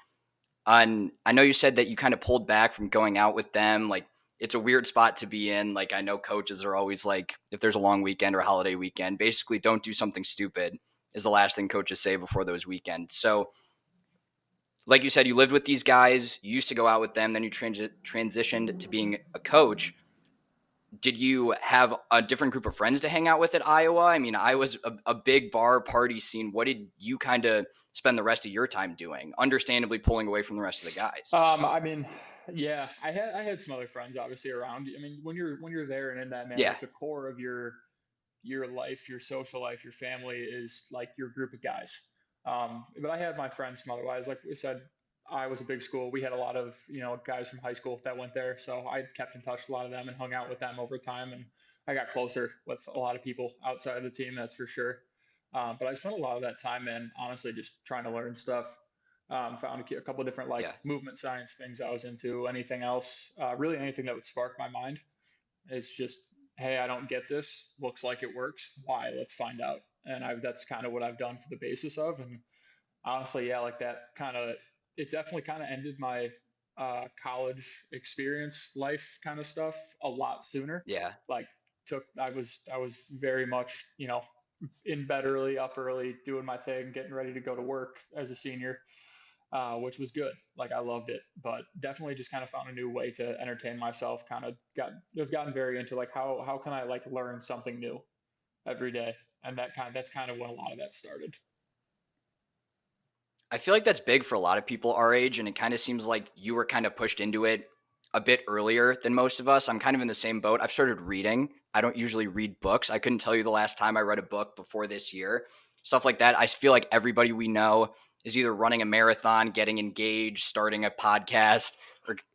And I know you said that you kind of pulled back from going out with them. Like, it's a weird spot to be in. Like, I know coaches are always like, if there's a long weekend or a holiday weekend, basically don't do something stupid is the last thing coaches say before those weekends. So, like you said, you lived with these guys, you used to go out with them, then you transitioned to being a coach. Did you have a different group of friends to hang out with at Iowa? I mean, I was a big bar party scene. What did you kind of spend the rest of your time doing? Understandably pulling away from the rest of the guys. I mean, yeah, I had some other friends obviously around. I mean, when you're there and in that, man, Yeah, like the core of your life, your social life, your family is like your group of guys. But I had my friends from otherwise. Like we said, I was a big school. We had a lot of guys from high school that went there, so I kept in touch with a lot of them and hung out with them over time, and I got closer with a lot of people outside of the team. That's for sure. But I spent a lot of that time, man, honestly, just trying to learn stuff. Found a couple of different like yeah. movement science things I was into. Anything else, really anything that would spark my mind. It's just, hey, I don't get this. Looks like it works. Why? Let's find out. And that's kind of what I've done for the basis of. And honestly, yeah, like that kind of, it definitely kind of ended my college experience life kind of stuff a lot sooner. Yeah. Like I was very much, in bed early, up early, doing my thing, getting ready to go to work as a senior, which was good. Like I loved it, but definitely just kind of found a new way to entertain myself. I've gotten very into like how can I like learn something new every day, and that's kind of when a lot of that started. I feel like that's big for a lot of people our age, and it kind of seems like you were kind of pushed into it a bit earlier than most of us. I'm kind of in the same boat. I've started reading. I don't usually read books. I couldn't tell you the last time I read a book before this year. Stuff like that. I feel like everybody we know is either running a marathon, getting engaged, starting a podcast,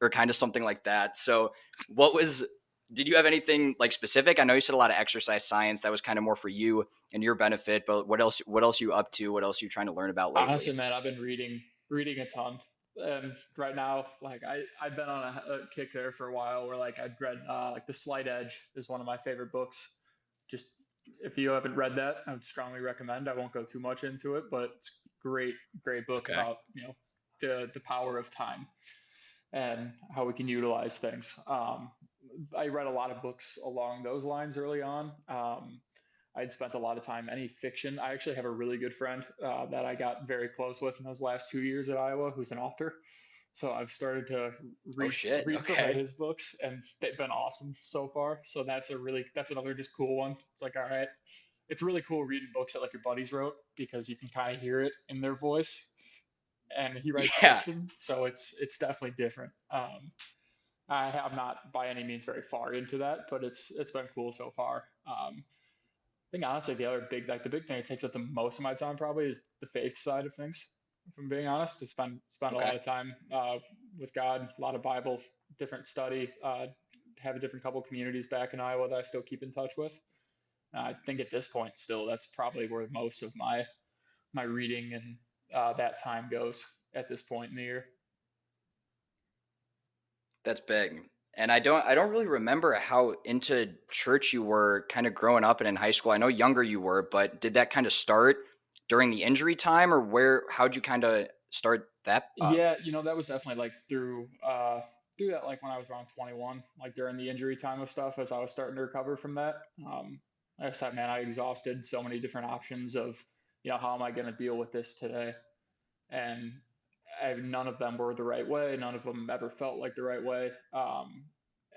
or kind of something like that. So, what was, did you have anything like specific? I know you said a lot of exercise science. That was kind of more for you and your benefit, but what else you up to? What else are you trying to learn about Honestly, lately? man, I've been reading a ton, and right now, like I've been on a kick there for a while, where like I've read like The Slight Edge is one of my favorite books. Just if you haven't read that, I would strongly recommend. I won't go too much into it, but it's great book Okay. about the power of time and how we can utilize things. I read a lot of books along those lines early on. I'd spent a lot of time any fiction. I actually have a really good friend that I got very close with in those last 2 years at Iowa, who's an author. So I've started to Oh read shit. read some of Okay. his books, and they've been awesome so far. So that's another just cool one. It's like, all right, it's really cool reading books that like your buddies wrote because you can kind of hear it in their voice, and he writes Yeah. fiction, so it's definitely different. I'm not by any means very far into that, but it's been cool so far. I think honestly the big thing that takes up the most of my time probably is the faith side of things. If I'm being honest, to spend a Okay. lot of time with God, a lot of Bible, different study. Have a different couple communities back in Iowa that I still keep in touch with. I think at this point, still, that's probably where most of my reading and that time goes at this point in the year. That's big. And I don't really remember how into church you were kind of growing up and in high school. I know younger you were, but did that kind of start during the injury time or how'd you kind of start that up? Yeah, that was definitely like through that like when I was around 21, like during the injury time of stuff as I was starting to recover from that. Like I said, man, I exhausted so many different options of, how am I going to deal with this today? And none of them were the right way. None of them ever felt like the right way.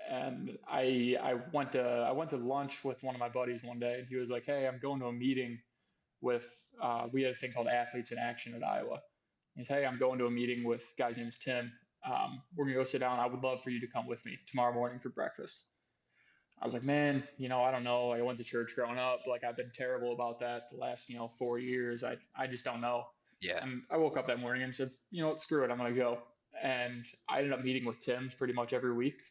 And I went to lunch with one of my buddies one day, and he was like, "Hey, I'm going to a meeting with we had a thing called Athletes in Action at Iowa." He's, "Hey, I'm going to a meeting with guy's name's Tim. We're gonna go sit down. I would love for you to come with me tomorrow morning for breakfast." I was like, man, I don't know. Like, I went to church growing up. Like, I've been terrible about that the last, 4 years. I just don't know. Yeah. And I woke up that morning and said, you know what, screw it, I'm gonna go. And I ended up meeting with Tim pretty much every week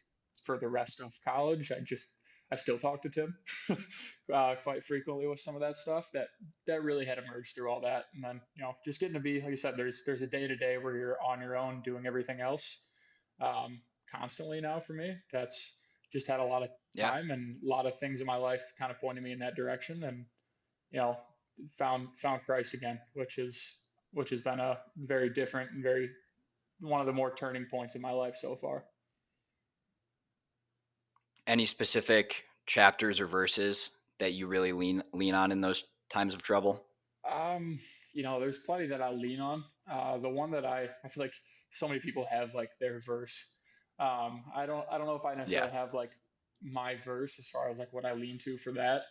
for the rest of college. I still talk to Tim quite frequently with some of that stuff that really had emerged through all that. And then, just getting to be, like I said, there's a day to day where you're on your own doing everything else um, constantly now for me. That's just had a lot of Yeah. time and a lot of things in my life kind of pointed me in that direction, and you know found Christ again, which has been a very different and very one of the more turning points in my life so far. Any specific chapters or verses that you really lean on in those times of trouble? Um, there's plenty that I lean on. The one that I feel like so many people have like their verse. I don't know if I Yeah. necessarily have like my verse as far as like what I lean to for that.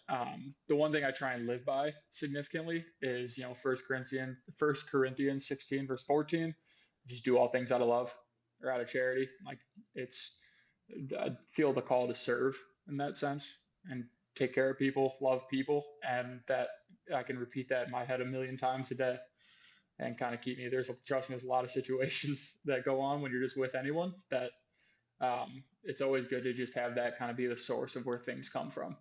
The one thing I try and live by significantly is First Corinthians 16 verse 14. Just do all things out of love or out of charity. Like it's I feel the call to serve in that sense and take care of people, love people, and that I can repeat that in my head a million times a day and kind of keep me. Trust me, there's a lot of situations that go on when you're just with anyone that it's always good to just have that kind of be the source of where things come from.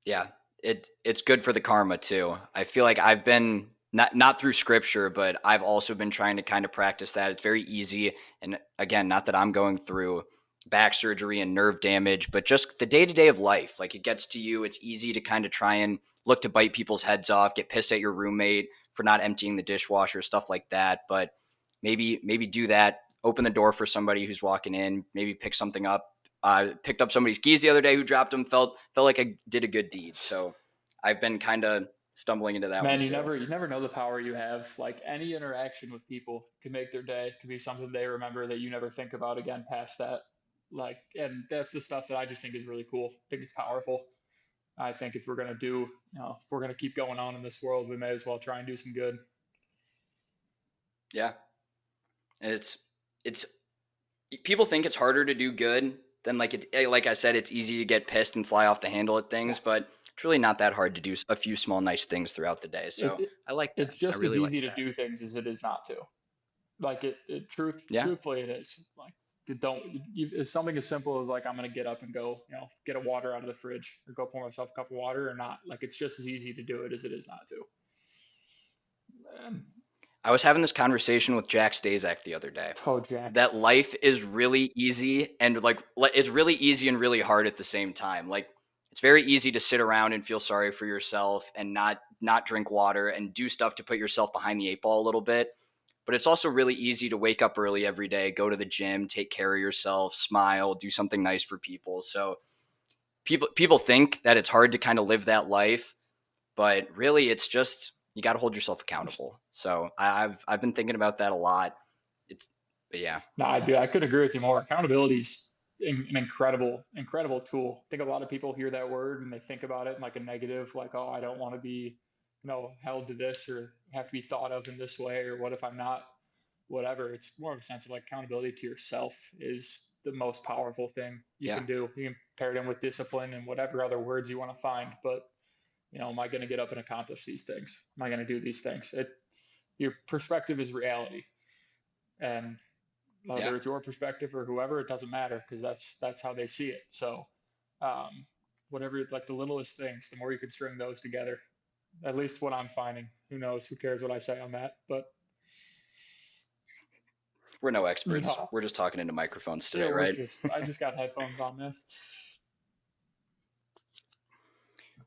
Yeah, it's good for the karma too. I feel like I've been not through scripture, but I've also been trying to kind of practice that. It's very easy, and again, not that I'm going through back surgery and nerve damage, but just the day to day of life. Like it gets to you. It's easy to kind of try and look to bite people's heads off, get pissed at your roommate for not emptying the dishwasher, stuff like that. But maybe do that. Open the door for somebody who's walking in. Maybe pick something up. I picked up somebody's keys the other day who dropped them. Felt like I did a good deed. So I've been kind of stumbling into that one Man, too. you never know the power you have. Like any interaction with people can make their day, can be something they remember that you never think about again past that. Like, and that's the stuff that I just think is really cool. I think it's powerful. I think if we're gonna if we're gonna keep going on in this world, we may as well try and do some good. Yeah, and it's people think it's harder to do good than like I said, it's easy to get pissed and fly off the handle at Yeah, things, but it's really not that hard to do a few small nice things throughout the day. it, So it I like that. it's I just as really like easy to that. do things as it is not to. Like Yeah, truthfully, it is. Like you don't. It's something as simple as like I'm gonna get up and go, get a water out of the fridge or go pour myself a cup of water or not. Like it's just as easy to do it as it is not to. And I was having this conversation with Jack Stazak the other day. toe Jack. That life is really easy and it's really easy and really hard at the same time. Like it's very easy to sit around and feel sorry for yourself and not drink water and do stuff to put yourself behind the eight ball a little bit. But it's also really easy to wake up early every day, go to the gym, take care of yourself, smile, do something nice for people. So people think that it's hard to kind of live that life, but really it's just you got to hold yourself accountable. So I've been thinking about that a lot. It's but yeah, No, I could agree with you more. Accountability is an incredible tool. I think a lot of people hear that word and they think about it in like a negative, like, oh, I don't want to be, held to this or have to be thought of in this way, or what if I'm not, whatever. It's more of a sense of like accountability to yourself is the most powerful thing you yeah, can do. You can pair it in with discipline and whatever other words you want to find, but am I going to get up and accomplish these things? Am I going to do these things? Your perspective is reality, and yeah, whether it's your perspective or whoever, it doesn't matter because that's how they see it. So, um, whatever, like the littlest things, the more you can string those together. At least what I'm finding. Who knows? Who cares what I say on that? But we're no experts. no, We're just talking into microphones yeah, today, right? I just got headphones on, man.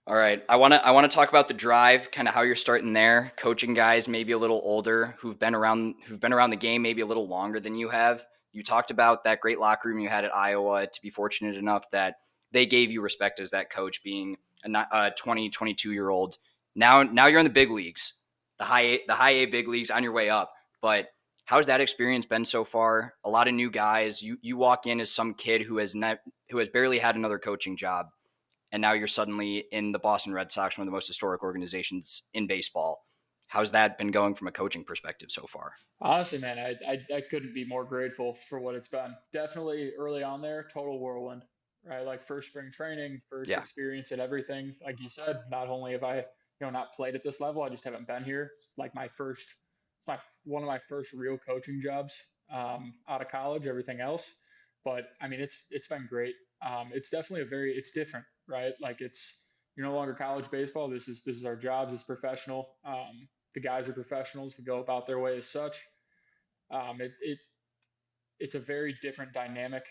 All right. I want to talk about the drive, kind of how you're starting there. Coaching guys maybe a little older who've been around the game maybe a little longer than you have. You talked about that great locker room you had at Iowa to be fortunate enough that they gave you respect as that coach being a 20, 22-year-old. Now you're in the big leagues. The high A big leagues on your way up. But how's that experience been so far? A lot of new guys. You walk in as some kid who has barely had another coaching job and now you're suddenly in the Boston Red Sox, one of the most historic organizations in baseball. How's that been going from a coaching perspective so far? Honestly, man, I couldn't be more grateful for what it's been. Definitely early on there, total whirlwind, right? Like first spring training, first Yeah, experience at everything. Like you said, not only have I, not played at this level, I just haven't been here. It's like it's one of my first real coaching jobs out of college. Everything else, but I mean, it's been great. It's definitely it's different, right? Like you're no longer college baseball. This is our jobs as professional. The guys are professionals. We go about their way as such. It it's a very different dynamic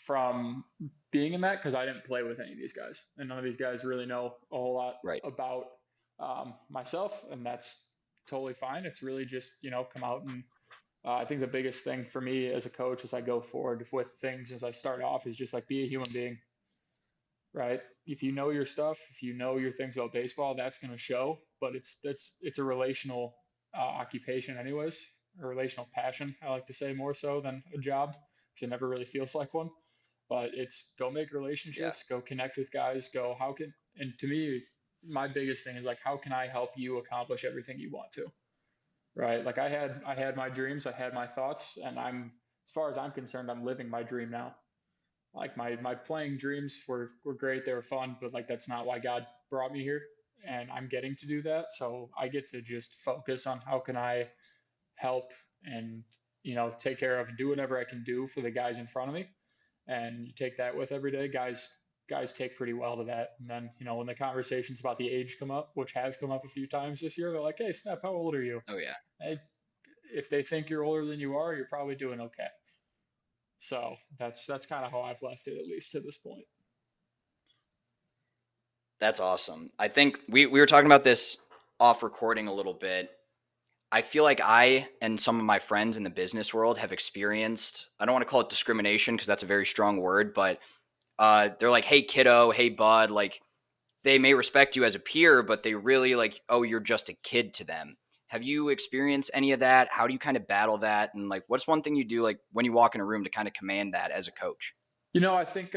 from being in that because I didn't play with any of these guys, and none of these guys really know a whole lot right. about myself, and that's totally fine. It's really just, come out and I think the biggest thing for me as a coach as I go forward with things as I start off is just like be a human being, right? If you know your stuff, if you know your things about baseball, that's going to show. But it's a relational occupation, anyways, a relational passion. I like to say more so than a job because it never really feels like one. But it's go make Yeah. relationships, go connect with guys, go how can and to me, my biggest thing is like how can I help you accomplish everything you want to, right? Like I had my dreams, I had my thoughts, and as far as I'm concerned, I'm living my dream now. Like my playing dreams were great, they were fun, but like that's not why God brought me here, and I'm getting to do that. So I get to just focus on how can I help and take care of and do whatever I can do for the guys in front of me, and you take that with every day. Guys take pretty well to that. And then when the conversations about the age come up, which has come up a few times this year, they're like, "Hey, Snap, how old are you?" Oh yeah. Hey, if they think you're older than you are, you're probably doing okay. So that's kind of how I've left it, at least to this point. That's awesome. I think we were talking about this off recording a little bit. I feel like I and some of my friends in the business world have experienced, I don't want to call it discrimination because that's a very strong word, but they're like, "Hey kiddo, hey bud," like they may respect you as a peer, but they really like, "Oh, you're just a kid" to them. Have you experienced any of that? How do you kind of battle that? And like, what's one thing you do like when you walk in a room to kind of command that as a coach? I think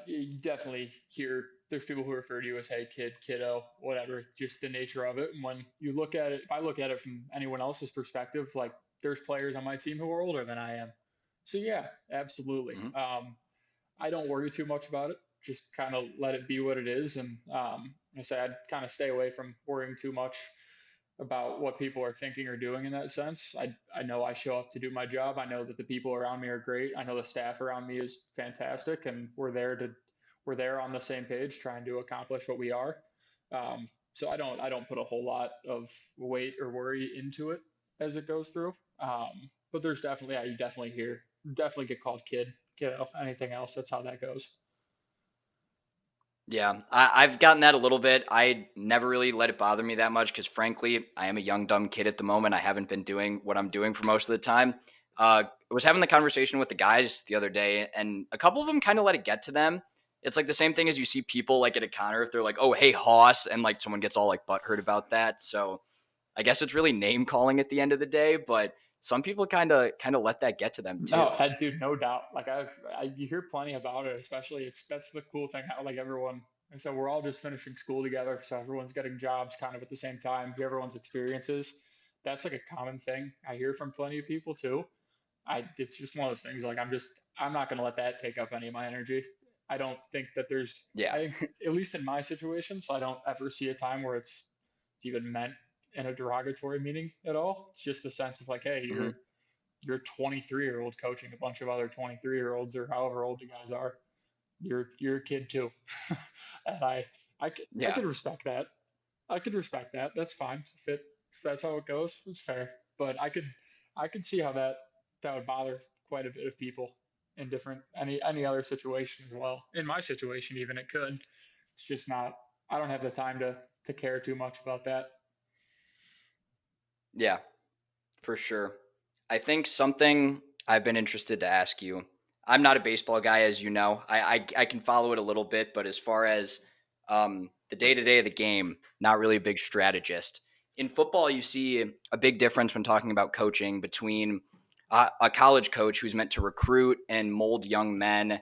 you definitely hear there's people who refer to you as hey kid, kiddo, whatever, just the nature of it. And when you look at it, if I look at it from anyone else's perspective, like there's players on my team who are older than I am. So yeah, absolutely. Hmm. I don't worry too much about it. Just kind of let it be what it is. And I say I'd kind of stay away from worrying too much about what people are thinking or doing in that sense. I know I show up to do my job. I know that the people around me are great. I know the staff around me is fantastic, and we're there on the same page trying to accomplish what we are. So I don't put a whole lot of weight or worry into it as it goes through. But there's definitely you definitely get called kiddo, anything else. That's how that goes. Yeah, I've gotten that a little bit. I never really let it bother me that much because, frankly, I am a young, dumb kid at the moment. I haven't been doing what I'm doing for most of the time. I was having the conversation with the guys the other day, and a couple of them kind of let it get to them. It's like the same thing as you see people like at a counter if they're like, "Oh, hey, Hoss," and like someone gets all like butthurt about that. So I guess it's really name calling at the end of the day, but some people kind of let that get to them No, too. dude, no doubt. Like you hear plenty about it, especially that's the cool thing. How like everyone, and so we're all just finishing school together, so everyone's getting jobs kind of at the same time. Hear everyone's experiences. That's like a common thing I hear from plenty of people too. It's just one of those things. Like I'm not gonna let that take up any of my energy. I don't think that there's, Yeah. I think at least in my situation, so I don't ever see a time where it's even meant in a derogatory meaning at all. It's just the sense of like, hey, Hmm. you're 23-year-old coaching a bunch of other 23-year-olds or however old you guys are. You're a kid too, and I Yeah. could respect that. I could respect that. That's fine. If that's how it goes, it's fair. But I could see how that would bother quite a bit of people in different any other situation as well. In my situation, even it could. It's just not. I don't have the time to care too much about that. Yeah. For sure. I think something I've been interested to ask you. I'm not a baseball guy, as you know. I can follow it a little bit, but as far as the day to day of the game, not really a big strategist. In football, you see a big difference when talking about coaching between a college coach who's meant to recruit and mold young men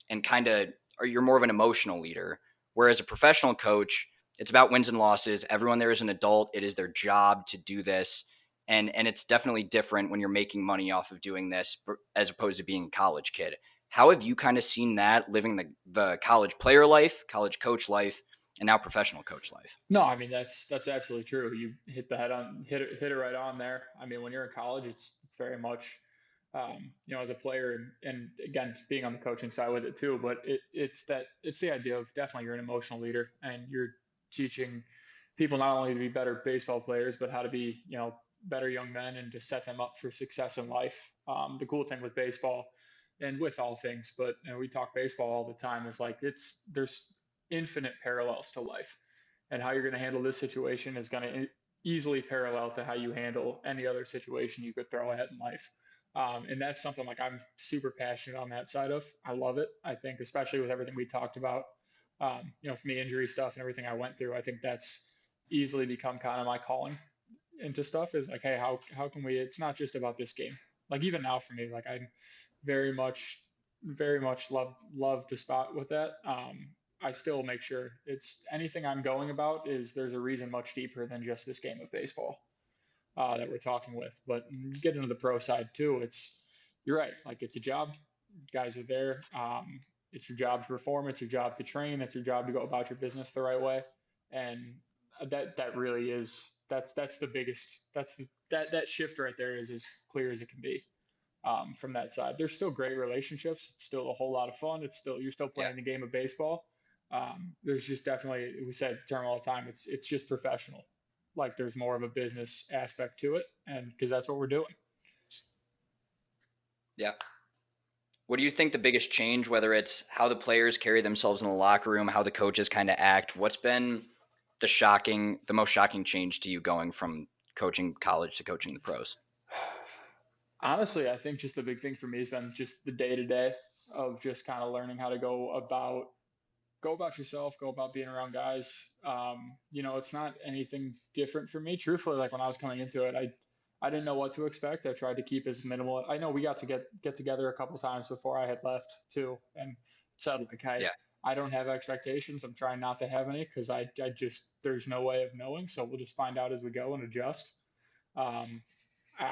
and kind of, or you're more of an emotional leader. Whereas a professional coach, it's about wins and losses. Everyone there is an adult. It is their job to do this, and it's definitely different when you're making money off of doing this as opposed to being a college kid. How have you kind of seen that living the college player life, college coach life, and now professional coach life? No, I mean that's absolutely true. You hit it right on there. I mean, when you're in college, it's very much, as a player and again being on the coaching side with it too. But it's the idea of definitely you're an emotional leader and you're teaching people not only to be better baseball players, but how to be better young men and to set them up for success in life. The cool thing with baseball and with all things, but we talk baseball all the time is like there's infinite parallels to life and how you're going to handle this situation is going to easily parallel to how you handle any other situation you could throw at in life. And that's something like I'm super passionate on that side of. I love it. I think, especially with everything we talked about, for me, injury stuff and everything I went through, I think that's easily become kind of my calling into stuff is like, hey, how can we? It's not just about this game. Like even now for me, like I'm very much, very much love to spot with that. I still make sure it's anything I'm going about is there's a reason much deeper than just this game of baseball that we're talking with. But get into the pro side too. You're right. Like it's a job. Guys are there. It's your job to perform. It's your job to train. It's your job to go about your business the right way. And that really is that's the biggest that shift right there is as clear as it can be from that side. There's still great relationships. It's still a whole lot of fun. It's still you're still Yeah. playing the game of baseball. There's just definitely we say the term all the time. It's just professional. Like there's more of a business aspect to it, and because that's what we're doing. Yeah. What do you think the biggest change, whether it's how the players carry themselves in the locker room, how the coaches kind of act, what's been the most shocking change to you going from coaching college to coaching the pros? Honestly, I think just the big thing for me has been just the day to day of just kind of learning how to go about yourself, go about being around guys. It's not anything different for me. Truthfully, like when I was coming into it, I didn't know what to expect. I tried to keep as minimal. I know we got to get together a couple times before I had left too, and said like Yeah. I don't have expectations. I'm trying not to have any because I just there's no way of knowing. So we'll just find out as we go and adjust. Um,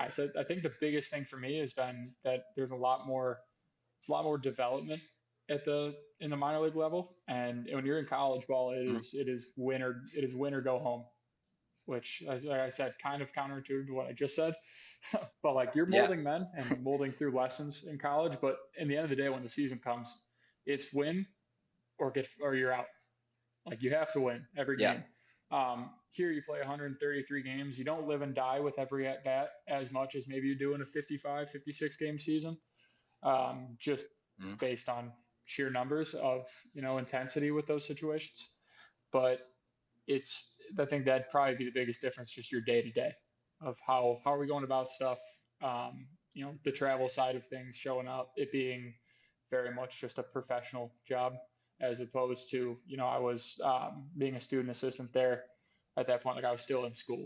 so I think the biggest thing for me has been that there's a lot more it's a lot more development at the in the minor league level. And when you're in college ball, Mhm. it is win or go home, which like I said, kind of counterintuitive to what I just said. But like you're Yeah. molding men and molding through lessons in college. But in the end of the day, when the season comes, it's win or you're out. Like you have to win every Yeah. game. Here you play 133 games. You don't live and die with every at bat as much as maybe you do in a 55, 56 game season. Just Mhm. based on sheer numbers of intensity with those situations. But it's I think that'd probably be the biggest difference, just your day to day of how are we going about stuff. The travel side of things, showing up, it being very much just a professional job as opposed to I was being a student assistant there at that point, like I was still in school.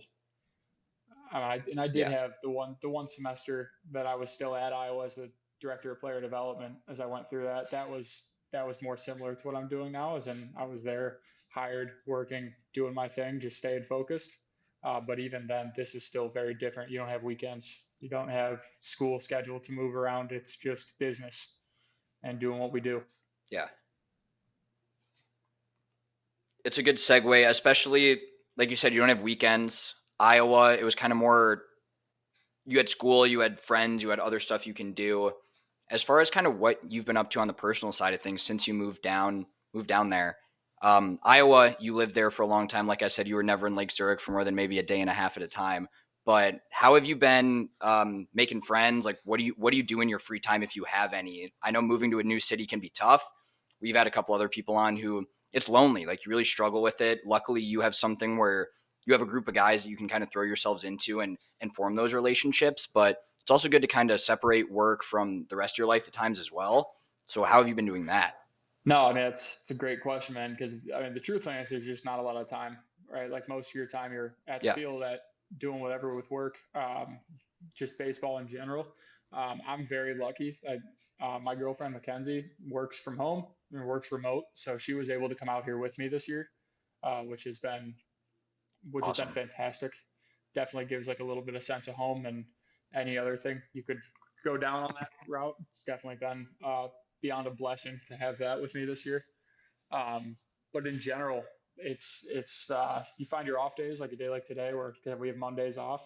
And I did Yeah. have the one semester that I was still at Iowa as the director of player development. As I went through that was more similar to what I'm doing now. As in, I was there, hired, working, doing my thing, just staying focused. But even then, this is still very different. You don't have weekends. You don't have school schedule to move around. It's just business and doing what we do. Yeah. It's a good segue, especially like you said, you don't have weekends. Iowa, it was kind of more you had school, you had friends, you had other stuff you can do. As far as kind of what you've been up to on the personal side of things since you moved down there. Iowa, you lived there for a long time. Like I said, you were never in Lake Zurich for more than maybe a day and a half at a time. But how have you been making friends? Like, what do you do in your free time if you have any? I know moving to a new city can be tough. We've had a couple other people on who it's lonely. Like you really struggle with it. Luckily, you have something where you have a group of guys that you can kind of throw yourselves into and form those relationships. But it's also good to kind of separate work from the rest of your life at times as well. So how have you been doing that? No, I mean it's a great question, man. Because I mean the truthful answer is just not a lot of time, right? Like most of your time you're at the Yeah, field at doing whatever with work, just baseball in general. I'm very lucky. My girlfriend Mackenzie works from home and works remote, so she was able to come out here with me this year, uh, which has been which has been awesome. fantastic. Definitely gives like a little bit of sense of home and any other thing you could go down on that route. It's definitely been beyond a blessing to have that with me this year. Um, but in general, it's you find your off days like a day like today where we have Mondays off.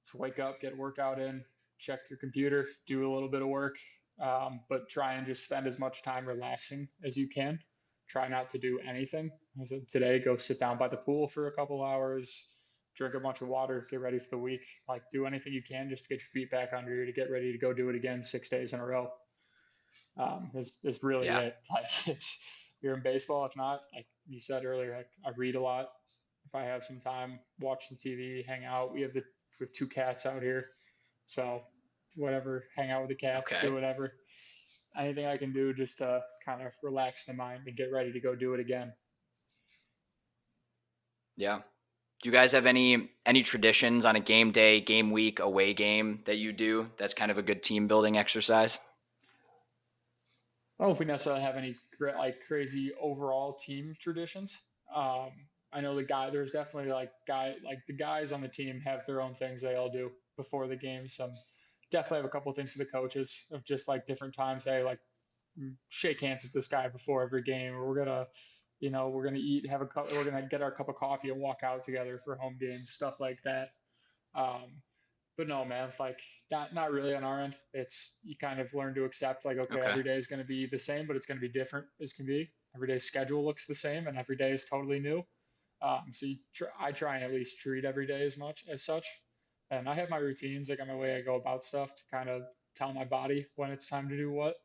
So wake up, get a workout in, check your computer, do a little bit of work, but try and just spend as much time relaxing as you can. Try not to do anything. So today, go sit down by the pool for a couple hours, drink a bunch of water, get ready for the week. Like do anything you can just to get your feet back under you to get ready to go do it again 6 days in a row. Is really Yeah, it. Like it's you're in baseball. If not, like you said earlier, like I read a lot if I have some time, watch some TV, hang out. We have 2 cats out here, so whatever, hang out with the cats, do Okay. whatever. Anything I can do just to kind of relax the mind and get ready to go do it again. Yeah. Do you guys have any traditions on a game day, game week, away game that you do that's kind of a good team building exercise? I don't know if we necessarily have any like crazy overall team traditions. Um, I know there's definitely like the guys on the team have their own things they all do before the game. Some definitely have a couple of things to the coaches of just like different times. Hey, like shake hands with this guy before every game, or we're gonna eat, we're gonna get our cup of coffee and walk out together for home games, stuff like that. But no, man, like not really on our end. It's you kind of learn to accept like, okay, Okay. every day is going to be the same, but it's going to be different as can be. Every day's schedule looks the same, and every day is totally new. So I try and at least treat every day as much as such. And I have my routines, like on my way I go about stuff to kind of tell my body when it's time to do what,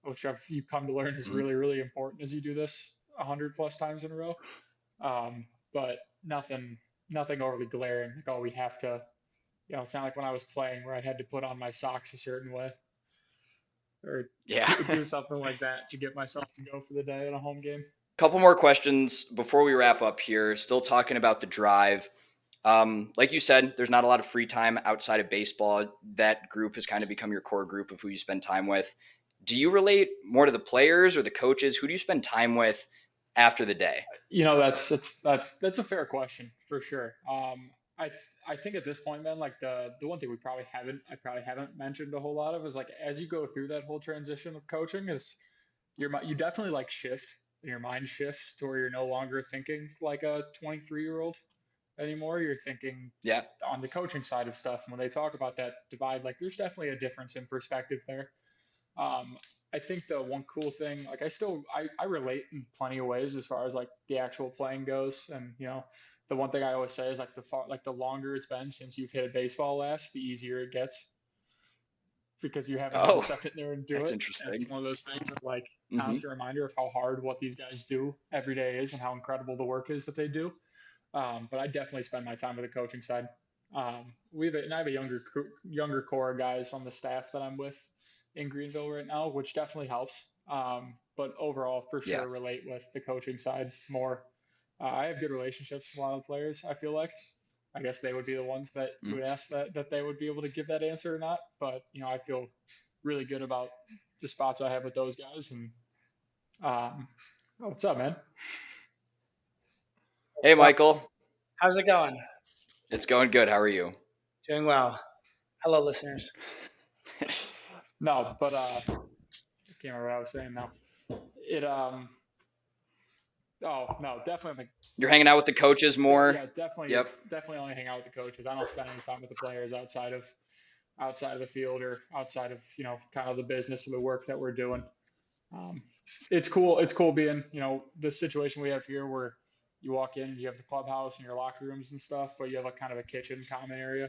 which you come to learn is Mhm. really, really important as you do this 100+ times in a row. But nothing overly glaring. Like, oh, we have to, it's not like when I was playing where I had to put on my socks a certain way or Yeah. do something like that to get myself to go for the day at a home game. Couple more questions before we wrap up here. Still talking about the drive. Like you said, there's not a lot of free time outside of baseball. That group has kind of become your core group of who you spend time with. Do you relate more to the players or the coaches? Who do you spend time with after the day? That's a fair question for sure. I think at this point, man, like the one thing I probably haven't mentioned a whole lot of is like as you go through that whole transition of coaching is you definitely like shift, your mind shifts to where you're no longer thinking like a 23-year-old anymore. You're thinking Yeah. on the coaching side of stuff. And when they talk about that divide, like there's definitely a difference in perspective there. Um, I think the one cool thing, like I relate in plenty of ways as far as like the actual playing goes. And the one thing I always say is like the longer it's been since you've hit a baseball last, the easier it gets because you haven't had to Oh, step in there and do that's it. And it's interesting. one of those things of like Hmm. constant reminder of how hard what these guys do every day is and how incredible the work is that they do. But I definitely spend my time with the coaching side. And I have a younger core of guys on the staff that I'm with in Greenville right now, which definitely helps. But overall, for Yeah. sure, relate with the coaching side more. I have good relationships with a lot of the players. I feel like I guess they would be the ones that you Mm. would ask that they would be able to give that answer or not. But I feel really good about the spots I have with those guys. And what's up, man? Hey, Michael. How's it going? It's going good. How are you? Doing well. Hello, listeners. No, but I can't remember what I was saying now. It Oh no, definitely You're hanging out with the coaches more. yeah, definitely Yep. definitely only hang out with the coaches. I don't spend any time with the players outside of the field or outside of kind of the business or the work that we're doing. Um, it's cool being the situation we have here where you walk in, you have the clubhouse and your locker rooms and stuff, but you have a kind of a kitchen common area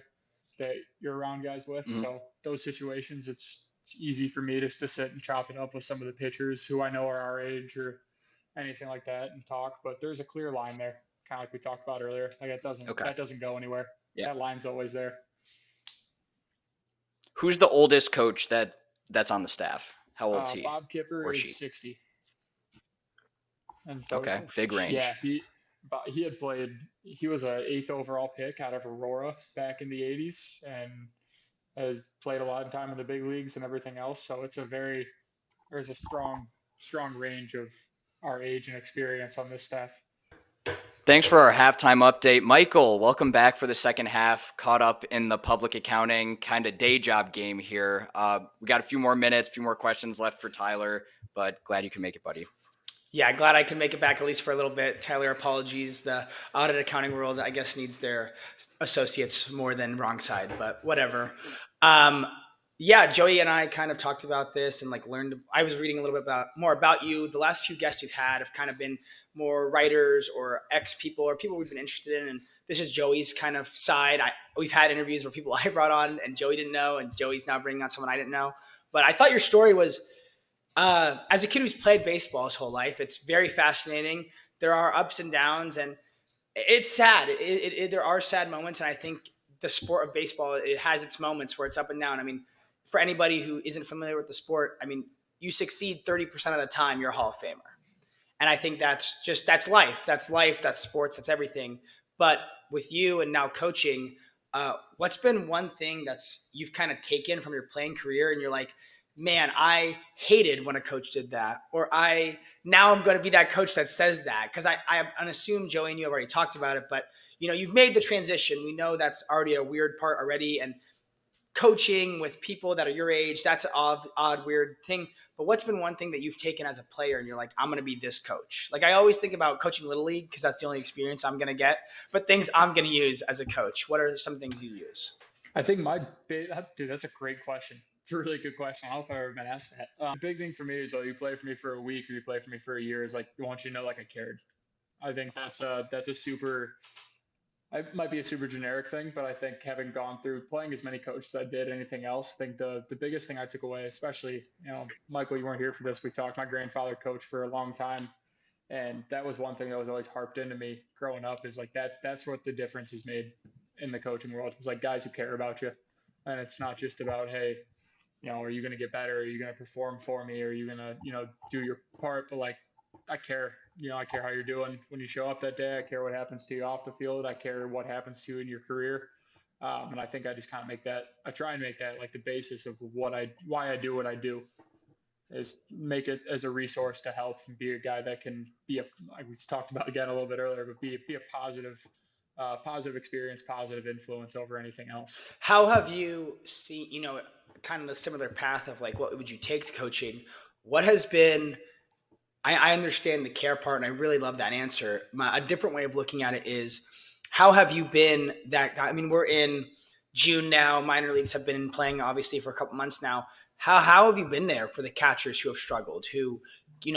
that you're around guys with. Hmm. So those situations, it's easy for me just to sit and chop it up with some of the pitchers who I know are our age or anything like that and talk. But there's a clear line there, kind of like we talked about earlier. Like Okay. that doesn't go anywhere. Yeah. That line's always there. Who's the oldest coach that's on the staff? How old's he Bob Kipper or is she? 60, and so Okay. Big yeah, range. he had played. He was a eighth overall pick out of Aurora back in the 80s, and has played a lot of time in the big leagues and everything else. So there's a strong range of our age and experience on this staff. Thanks for our halftime update. Michael, welcome back for the second half. Caught up in the public accounting kind of day job game here. We got a few more minutes, a few more questions left for Tyler, but glad you can make it, buddy. Yeah, glad I can make it back at least for a little bit. Tyler, apologies. The audit accounting world, I guess, needs their associates more than wrong side, but whatever. Um, yeah, Joey and I kind of talked about this and like learned. I was reading a little bit more about you. The last few guests we've had have kind of been more writers or ex people or people we've been interested in, and this is Joey's kind of side. We've had interviews where people I brought on and Joey didn't know, and Joey's now bringing on someone I didn't know. But I thought your story was as a kid who's played baseball his whole life, it's very fascinating. There are ups and downs, and It's sad. There are sad moments, and I think the sport of baseball, it has its moments where it's up and down. I mean, for anybody who isn't familiar with the sport, I mean, you succeed 30% of the time, you're a Hall of Famer. And I think that's life. That's life. That's sports. That's everything. But with you and now coaching, what's been one thing that's you've kind of taken from your playing career, and you're like, man, I hated when a coach did that, or I now I'm going to be that coach that says that, because I assume Joey and you have already talked about it, but you've made the transition. We know that's already a weird part already, and coaching with people that are your age, that's an odd, weird thing. But what's been one thing that you've taken as a player and you're like, I'm going to be this coach? Like, I always think about coaching Little League because that's the only experience I'm going to get, but things I'm going to use as a coach. What are some things you use? I think dude, that's a great question. It's a really good question. I don't know if I've ever been asked that. The big thing for me is whether you play for me for a week or you play for me for a year is like, I want you to know like I cared. I think that's a super. It might be a super generic thing, but I think having gone through playing as many coaches as I did, anything else, I think the biggest thing I took away, especially Michael, you weren't here for this. We talked. My grandfather coached for a long time, and that was one thing that was always harped into me growing up is like that's what the difference is made in the coaching world. It's like guys who care about you. And it's not just about, hey, are you going to get better? Are you going to perform for me? Are you going to, do your part? But like, I care, I care how you're doing when you show up that day. I care what happens to you off the field. I care what happens to you in your career. And I think I just kind of I try and make that like the basis of why I do what I do, is make it as a resource to help and be a guy that can be like we talked about again a little bit earlier, but be a positive experience, positive influence over anything else. How have you seen, kind of the similar path of like, what would you take to coaching? What has been, I understand the care part, and I really love that answer. A different way of looking at it is, how have you been that guy? I mean, we're in June now. Minor leagues have been playing obviously for a couple months now. How have you been there for the catchers who have struggled, who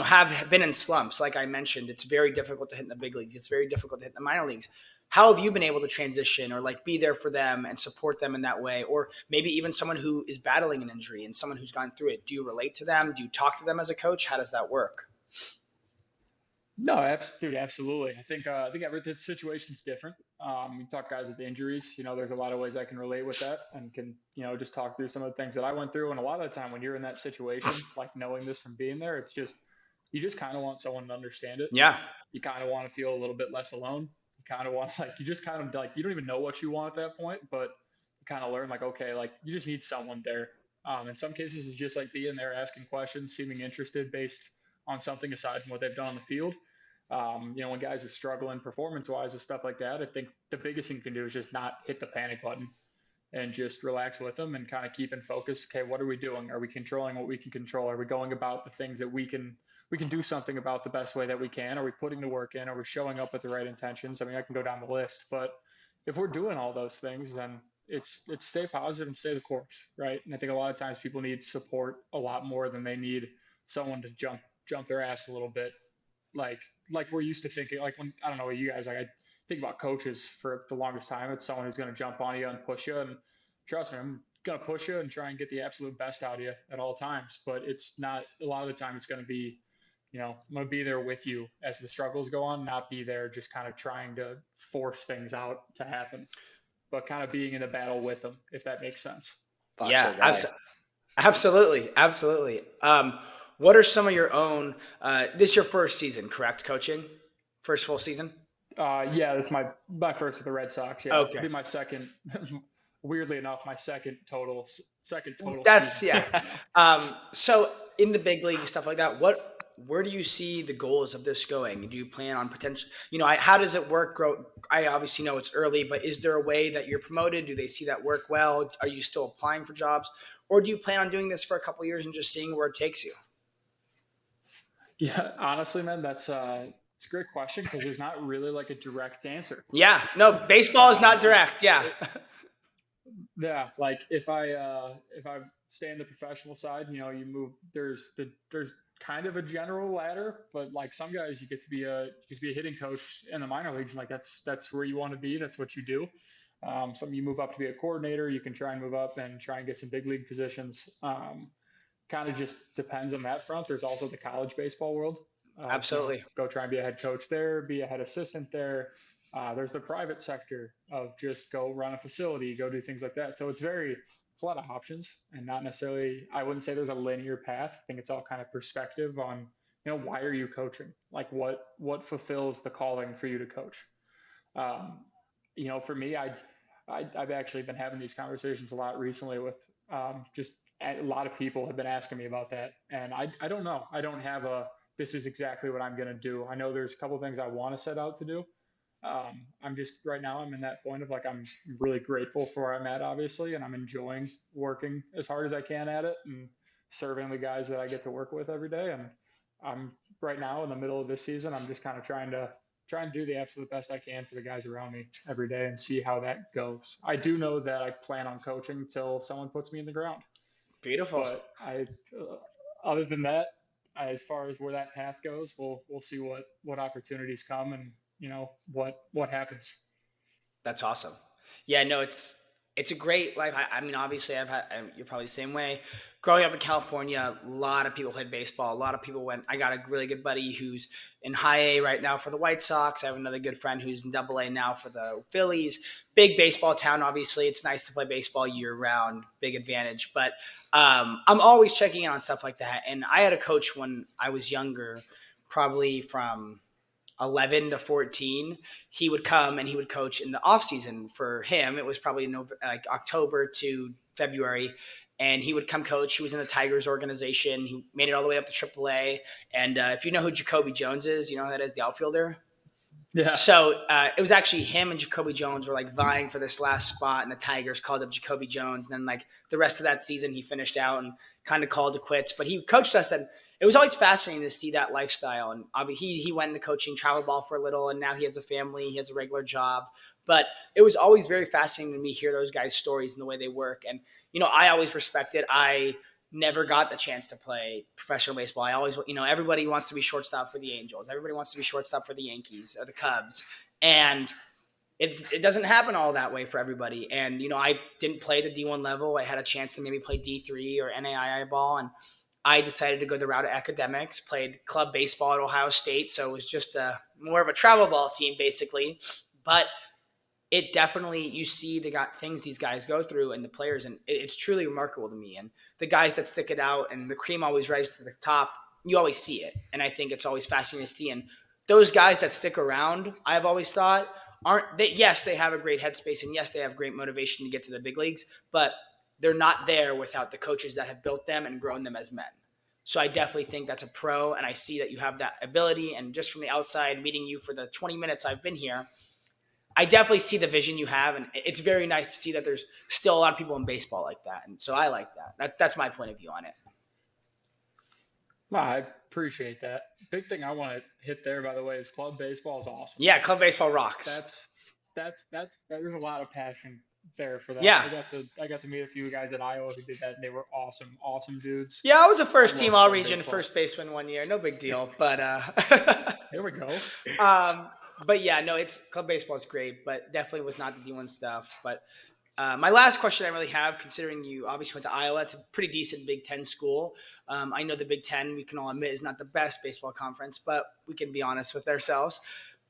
have been in slumps? Like I mentioned, it's very difficult to hit in the big leagues. It's very difficult to hit in the minor leagues. How have you been able to transition or like be there for them and support them in that way? Or maybe even someone who is battling an injury and someone who's gone through it. Do you relate to them? Do you talk to them as a coach? How does that work? No, dude, absolutely. I think every situation's different. We talk guys with injuries. There's a lot of ways I can relate with that, and can just talk through some of the things that I went through. And a lot of the time, when you're in that situation, like knowing this from being there, it's just you just kind of want someone to understand it. Yeah. You kind of want to feel a little bit less alone. You kind of want like you just kind of like you don't even know what you want at that point, but you kind of learn like okay, like you just need someone there. In some cases, it's just like being there, asking questions, seeming interested based on something aside from what they've done on the field. When guys are struggling performance wise with stuff like that, I think the biggest thing you can do is just not hit the panic button and just relax with them and kind of keep in focus. Okay, what are we doing? Are we controlling what we can control? Are we going about the things that we can do something about the best way that we can? Are we putting the work in? Are we showing up with the right intentions? I mean, I can go down the list, but if we're doing all those things, then it's stay positive and stay the course, right? And I think a lot of times people need support a lot more than they need someone to jump their ass a little bit, like like we're used to thinking. Like when I don't know what you guys like, I think about coaches for the longest time. It's someone who's going to jump on you and push you, and trust me, I'm going to push you and try and get the absolute best out of you at all times. But it's not a lot of the time. It's going to be, I'm going to be there with you as the struggles go on, not be there just kind of trying to force things out to happen, but kind of being in a battle with them, if that makes sense. Yeah, Foxhole guy. absolutely, absolutely. What are some of your own? This is your first season, correct? Coaching, first full season. Yeah, this is my first with the Red Sox. Yeah, Okay, be my second. Weirdly enough, my second total that's season. yeah. So in the big league stuff like that, where do you see the goals of this going? Do you plan on potential? How does it work? Grow. I obviously know it's early, but is there a way that you're promoted? Do they see that work well? Are you still applying for jobs, or do you plan on doing this for a couple of years and just seeing where it takes you? Yeah, honestly, man, it's a great question because there's not really like a direct answer. Yeah, no, baseball is not It's direct. Yeah, Yeah, like if I stay in the professional side, you move. There's kind of a general ladder, but like some guys, you get to be a hitting coach in the minor leagues, and like that's where you want to be. That's what you do. Some you move up to be a coordinator. You can try and move up and try and get some big league positions. Kind of just depends on that front. There's also the college baseball world. absolutely. Go try and be a head coach there, be a head assistant there. There's the private sector of just go run a facility, go do things like that. So it's a lot of options, and not necessarily. I wouldn't say there's a linear path. I think it's all kind of perspective on, why are you coaching? Like what fulfills the calling for you to coach? Um, for me, I've actually been having these conversations a lot recently with just a lot of people have been asking me about that, and I don't know. I don't have a this is exactly what I'm going to do. I know there's a couple things I want to set out to do. I'm just right now I'm in that point of like I'm really grateful for where I'm at, obviously, and I'm enjoying working as hard as I can at it and serving the guys that I get to work with every day. And I'm right now in the middle of this season. I'm just kind of trying to do the absolute best I can for the guys around me every day and see how that goes. I do know that I plan on coaching until someone puts me in the ground, Beautiful. but other than that, as far as where that path goes, we'll see what opportunities come and what happens. That's awesome. Yeah, no, it's a great life. I mean, obviously, you're probably the same way. Growing up in California, a lot of people played baseball. A lot of people went. I got a really good buddy who's in high A right now for the White Sox. I have another good friend who's in double A now for the Phillies. Big baseball town, obviously. It's nice to play baseball year round. Big advantage. But I'm always checking in on stuff like that. And I had a coach when I was younger, probably from 11 to 14. He would come and he would coach in the off season. For him it was probably like October to February, and he would come coach. He was in the Tigers organization. He made it all the way up to AAA. And if you know who Jacoby Jones is, you know who that is, the outfielder. Yeah. So it was actually him and Jacoby Jones were like vying for this last spot, and the Tigers called up Jacoby Jones. And then like the rest of that season, he finished out and kind of called it quits. But he coached us, and it was always fascinating to see that lifestyle. And obviously, he went into coaching, travel ball for a little, and now he has a family, he has a regular job. But it was always very fascinating to me hear those guys' stories and the way they work. And I always respected. I never got the chance to play professional baseball. I always, everybody wants to be shortstop for the Angels. Everybody wants to be shortstop for the Yankees or the Cubs. And it doesn't happen all that way for everybody. And, I didn't play the D1 level. I had a chance to maybe play D3 or NAIA ball. And I decided to go the route of academics, played club baseball at Ohio State. So it was just more of a travel ball team, basically. But it definitely, you see things these guys go through and the players, and it's truly remarkable to me. And the guys that stick it out and the cream always rises to the top, you always see it. And I think it's always fascinating to see. And those guys that stick around, I've always thought, aren't they? Yes, they have a great headspace, and yes, they have great motivation to get to the big leagues, but they're not there without the coaches that have built them and grown them as men. So I definitely think that's a pro, and I see that you have that ability. And just from the outside, meeting you for the 20 minutes I've been here, I definitely see the vision you have, and it's very nice to see that there's still a lot of people in baseball like that. And so I like that. That's my point of view on it. Well, I appreciate that. Big thing I want to hit there, by the way, is club baseball is awesome. Yeah, club baseball rocks. There's a lot of passion there for that. Yeah. I got to meet a few guys at Iowa who did that, and they were awesome dudes. Yeah, I was a first team all region first baseman one year. No big deal, but there we go. But yeah, no, club baseball is great, but definitely was not the D1 stuff. But my last question I really have, considering you obviously went to Iowa, it's a pretty decent Big Ten school. I know the Big Ten, we can all admit, is not the best baseball conference, but we can be honest with ourselves.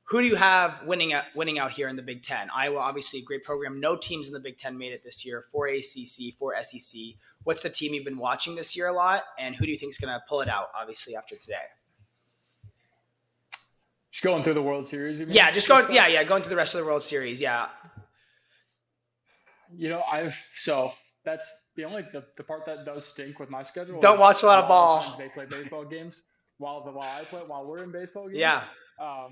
Who do you have winning out here in the Big Ten? Iowa, obviously, a great program. No teams in the Big Ten made it this year. 4 ACC, 4 SEC. What's the team you've been watching this year a lot, and who do you think is going to pull it out, obviously, after today? Just going through the World Series, you mean? Yeah, just going. Yeah, going through the rest of the World Series. Yeah. So that's the part that does stink with my schedule. Don't watch a lot of ball. They play baseball games while we're in baseball games. Yeah.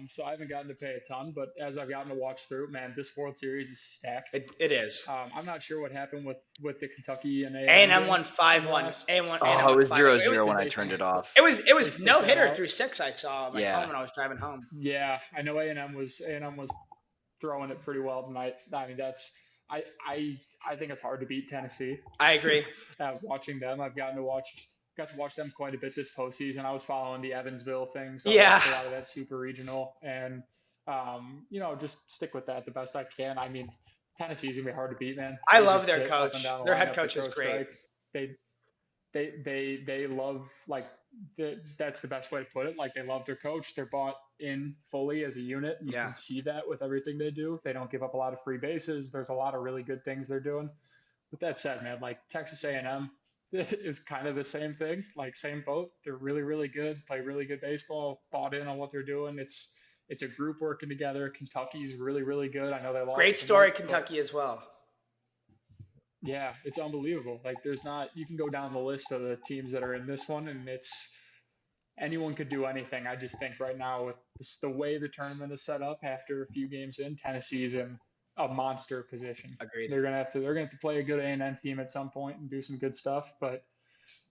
So I haven't gotten to pay a ton, but as I've gotten to watch through, man, this World Series is stacked. It is. I'm not sure what happened with the Kentucky and A&M won 5-1. Oh, it was 0-0 when I turned it off. It was no hitter through 6. I saw on my phone when I was driving home. Yeah, I know A&M was throwing it pretty well tonight. I mean, I think it's hard to beat Tennessee. I agree. Watching them, I've got to watch them quite a bit this postseason. I was following the Evansville thing, so I watched a lot of that super regional, and just stick with that the best I can. I mean, Tennessee's gonna be hard to beat, man. I love their coach. Their head coach is great. They love, like, that's the best way to put it. Like, they love their coach. They're bought in fully as a unit. And you Yeah. can see that with everything they do. They don't give up a lot of free bases. There's a lot of really good things they're doing. With that said, man, like Texas A&M is kind of the same thing, like same boat. They're really, really good, play really good baseball, bought in on what they're doing. It's a group working together. Kentucky's really, really good. I know they Great lost story, tonight, but Kentucky as well. yeah, it's unbelievable. Like, there's not, you can go down the list of the teams that are in this one, and it's anyone could do anything. I just think right now with this, the way the tournament is set up, after a few games in, Tennessee's in a monster position. Agreed. They're gonna have to play a good A&M team at some point and do some good stuff, but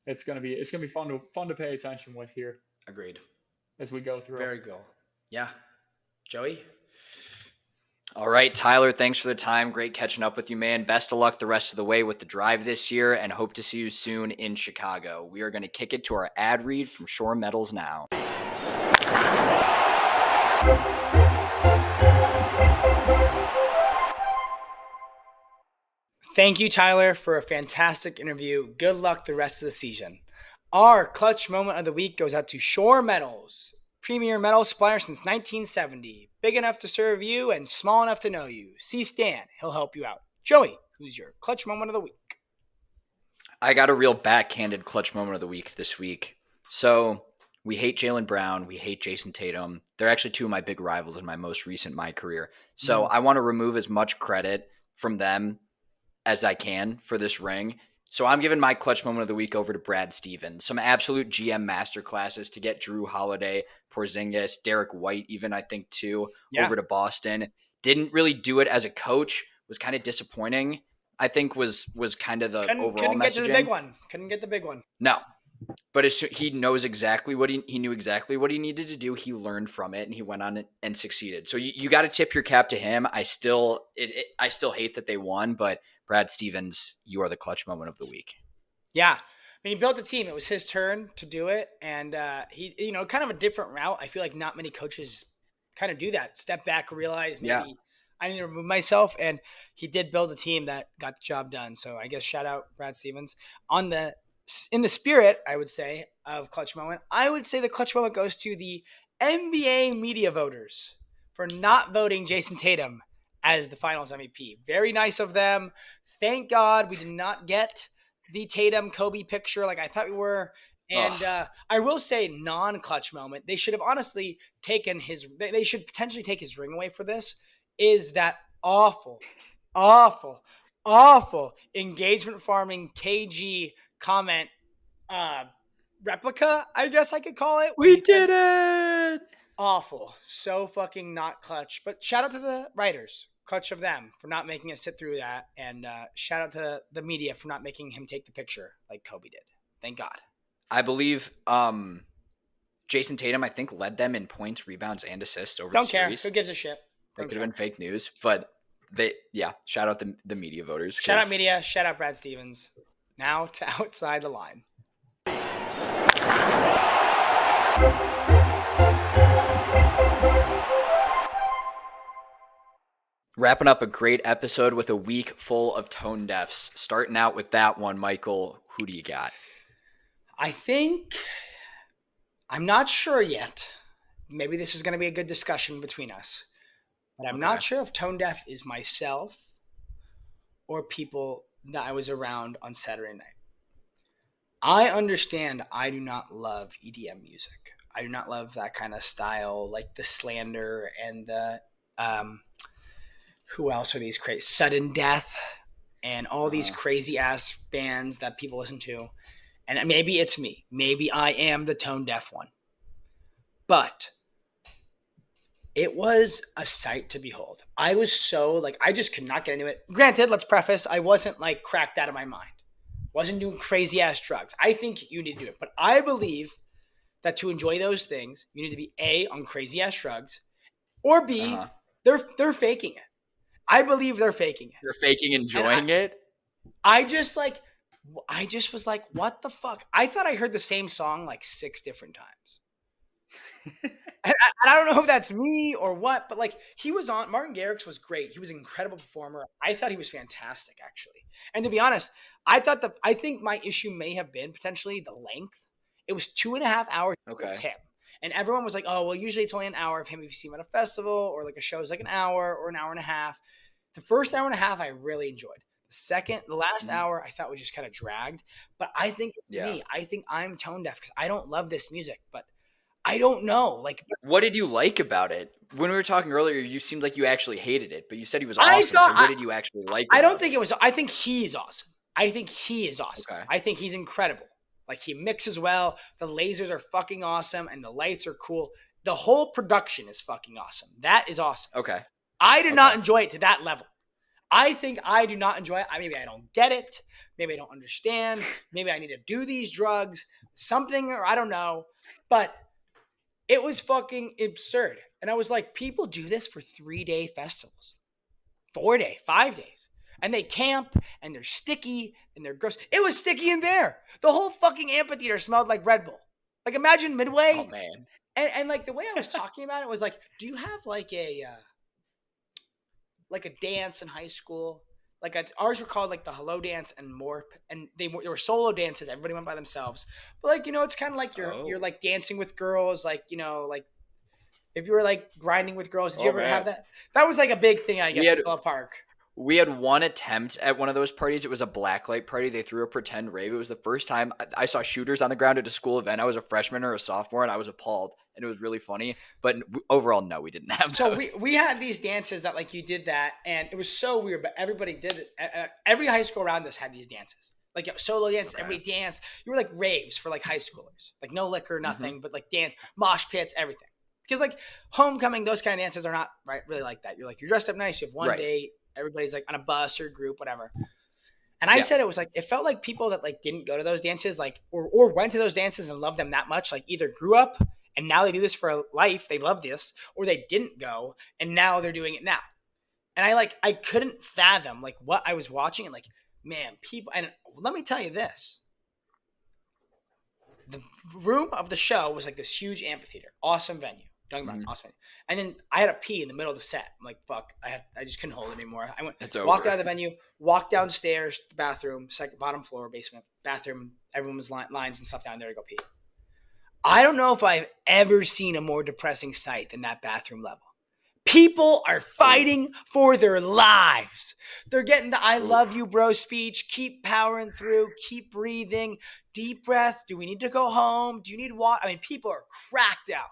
it's gonna be fun to pay attention with here Agreed. as we go through. Very cool. Yeah. Joey? All right, Tyler, thanks for the time. Great catching up with you, man. Best of luck the rest of the way with the drive this year, and hope to see you soon in Chicago. We are going to kick it to our ad read from Shore Metals now. Thank you, Tyler, for a fantastic interview. Good luck the rest of the season. Our clutch moment of the week goes out to Shore Metals, premier metal supplier since 1970. Big enough to serve you and small enough to know you. See Stan, he'll help you out. Joey, who's your clutch moment of the week? I got a real backhanded clutch moment of the week this week. So we hate Jaylen Brown. We hate Jason Tatum. They're actually two of my big rivals in my most recent my career. So I want to remove as much credit from them as I can for this ring. So I'm giving my clutch moment of the week over to Brad Stevens. Some absolute GM masterclasses to get Drew Holiday, Porzingis, Derek White, even I think too, over to Boston. Didn't really do it as a coach. Was kind of disappointing. I think was kind of the overall couldn't messaging. Get to the big one. Couldn't get the big one. No. But he knows exactly what he knew exactly what he needed to do. He learned from it and he went on it and succeeded. So you got to tip your cap to him. I still hate that they won, but Brad Stevens, you are the clutch moment of the week. Yeah. I mean, he built a team. It was his turn to do it. And he, kind of a different route. I feel like not many coaches kind of do that. Step back, realize maybe I need to remove myself. And he did build a team that got the job done. So I guess shout out Brad Stevens. In the spirit, I would say, of clutch moment, I would say the clutch moment goes to the NBA media voters for not voting Jason Tatum as the finals MVP. Very nice of them. Thank God we did not get the Tatum Kobe picture like I thought we were. And I will say non-clutch moment. They should have honestly taken they should potentially take his ring away for this. Is that awful engagement farming KG comment replica, I guess I could call it. We did it. Awful. So fucking not clutch. But shout out to the writers. Clutch of them for not making us sit through that. And shout out to the media for not making him take the picture like Kobe did. Thank God. I believe Jason Tatum, I think, led them in points, rebounds, and assists over Don't the care. series. Who gives a shit? That could have been fake news, but shout out the media voters. Shout out media. Shout out Brad Stevens. Now to outside the line. Wrapping up a great episode with a week full of tone deafs. Starting out with that one, Michael, who do you got? I'm not sure yet. Maybe this is going to be a good discussion between us. But I'm not sure if tone deaf is myself or people that I was around on Saturday night. I understand I do not love EDM music. I do not love that kind of style, like the Slander and the who else are these crazy Sudden Death and all these crazy ass bands that people listen to. And maybe it's me. Maybe I am the tone deaf one. But it was a sight to behold. I was so I just could not get into it. Granted, let's preface, I wasn't cracked out of my mind. Wasn't doing crazy ass drugs. I think you need to do it. But I believe that to enjoy those things, you need to be A, on crazy ass drugs, or B, they're faking it. I believe they're faking it. You're faking enjoying it? I just was like, what the fuck? I thought I heard the same song 6 different times. and I don't know if that's me or what, but he was on. Martin Garrix was great. He was an incredible performer. I thought he was fantastic, actually. And to be honest, I think my issue may have been potentially the length. It was 2.5 hours with Okay. him. And everyone was like, oh, well, usually it's only an hour of him if you see him at a festival, or like a show is like an hour or an hour and a half. The first hour and a half, I really enjoyed. The last Mhm. hour, I thought was just kind of dragged. But I think it's Yeah. me. I think I'm tone deaf because I don't love this music, but I don't know. Like, What did you like about it? When we were talking earlier, you seemed like you actually hated it, but you said he was I awesome. So thought what did you actually like I don't about think it? it was. I think he's awesome. I think he is awesome. Okay. I think he's incredible. Like he mixes well. The lasers are fucking awesome, and the lights are cool. The whole production is fucking awesome. That is awesome. Okay. I did not Okay. enjoy it to that level. I think I do not enjoy it. Maybe I don't get it. Maybe I don't understand. Maybe I need to do these drugs, something, or I don't know. But it was fucking absurd. And I was like, people do this for 3-day festivals, 4-day, 5 days. And they camp and they're sticky and they're gross. It was sticky in there. The whole fucking amphitheater smelled like Red Bull. Like imagine Oh Midway. man. And like the way I was talking about it was like, do you have like a dance in high school? Like ours were called like the Hello Dance and Morp, and they were solo dances. Everybody went by themselves, but like it's kind of like you're Oh. like dancing with girls, like like if you were like grinding with girls. Did you Oh ever have man. that? That was like a big thing, I We guess, had in Villa Park. We had one attempt at one of those parties. It was a blacklight party. They threw a pretend rave. It was the first time I saw shooters on the ground at a school event. I was a freshman or a sophomore, and I was appalled, and it was really funny. But overall, no, we didn't have So we those. we had these dances that like you did that, and it was so weird, but everybody did it. Every high school around us had these dances, like solo dances. Okay. Everybody danced. You were like raves for like high schoolers, like no liquor, Hmm. nothing, but like dance, mosh pits, everything. Because like homecoming, those kind of dances are not really like that. You're dressed up nice. You have one Right. date. Everybody's like on a bus or group, whatever. And I Yeah. said it was like it felt like people that like didn't go to those dances, like or went to those dances and loved them that much, like either grew up and now they do this for life, they love this, or they didn't go and now they're doing it now. And I couldn't fathom like what I was watching and like, man, people. And let me tell you this: the room of the show was like this huge amphitheater, awesome venue. Don't get me wrong, Mhm. awesome venue. And then I had to pee in the middle of the set. I'm like, fuck, I just couldn't hold it anymore. I went, It's walked out over. of the venue, walked downstairs, the bathroom, second bottom floor, basement, bathroom. Everyone was lines and stuff down there to go pee. I don't know if I've ever seen a more depressing sight than that bathroom level. People are Oof. fighting for their lives. They're getting the I love Oof. you, bro speech. Keep powering through. Keep breathing. Deep breath. Do we need to go home? Do you need water? I mean, people are cracked out.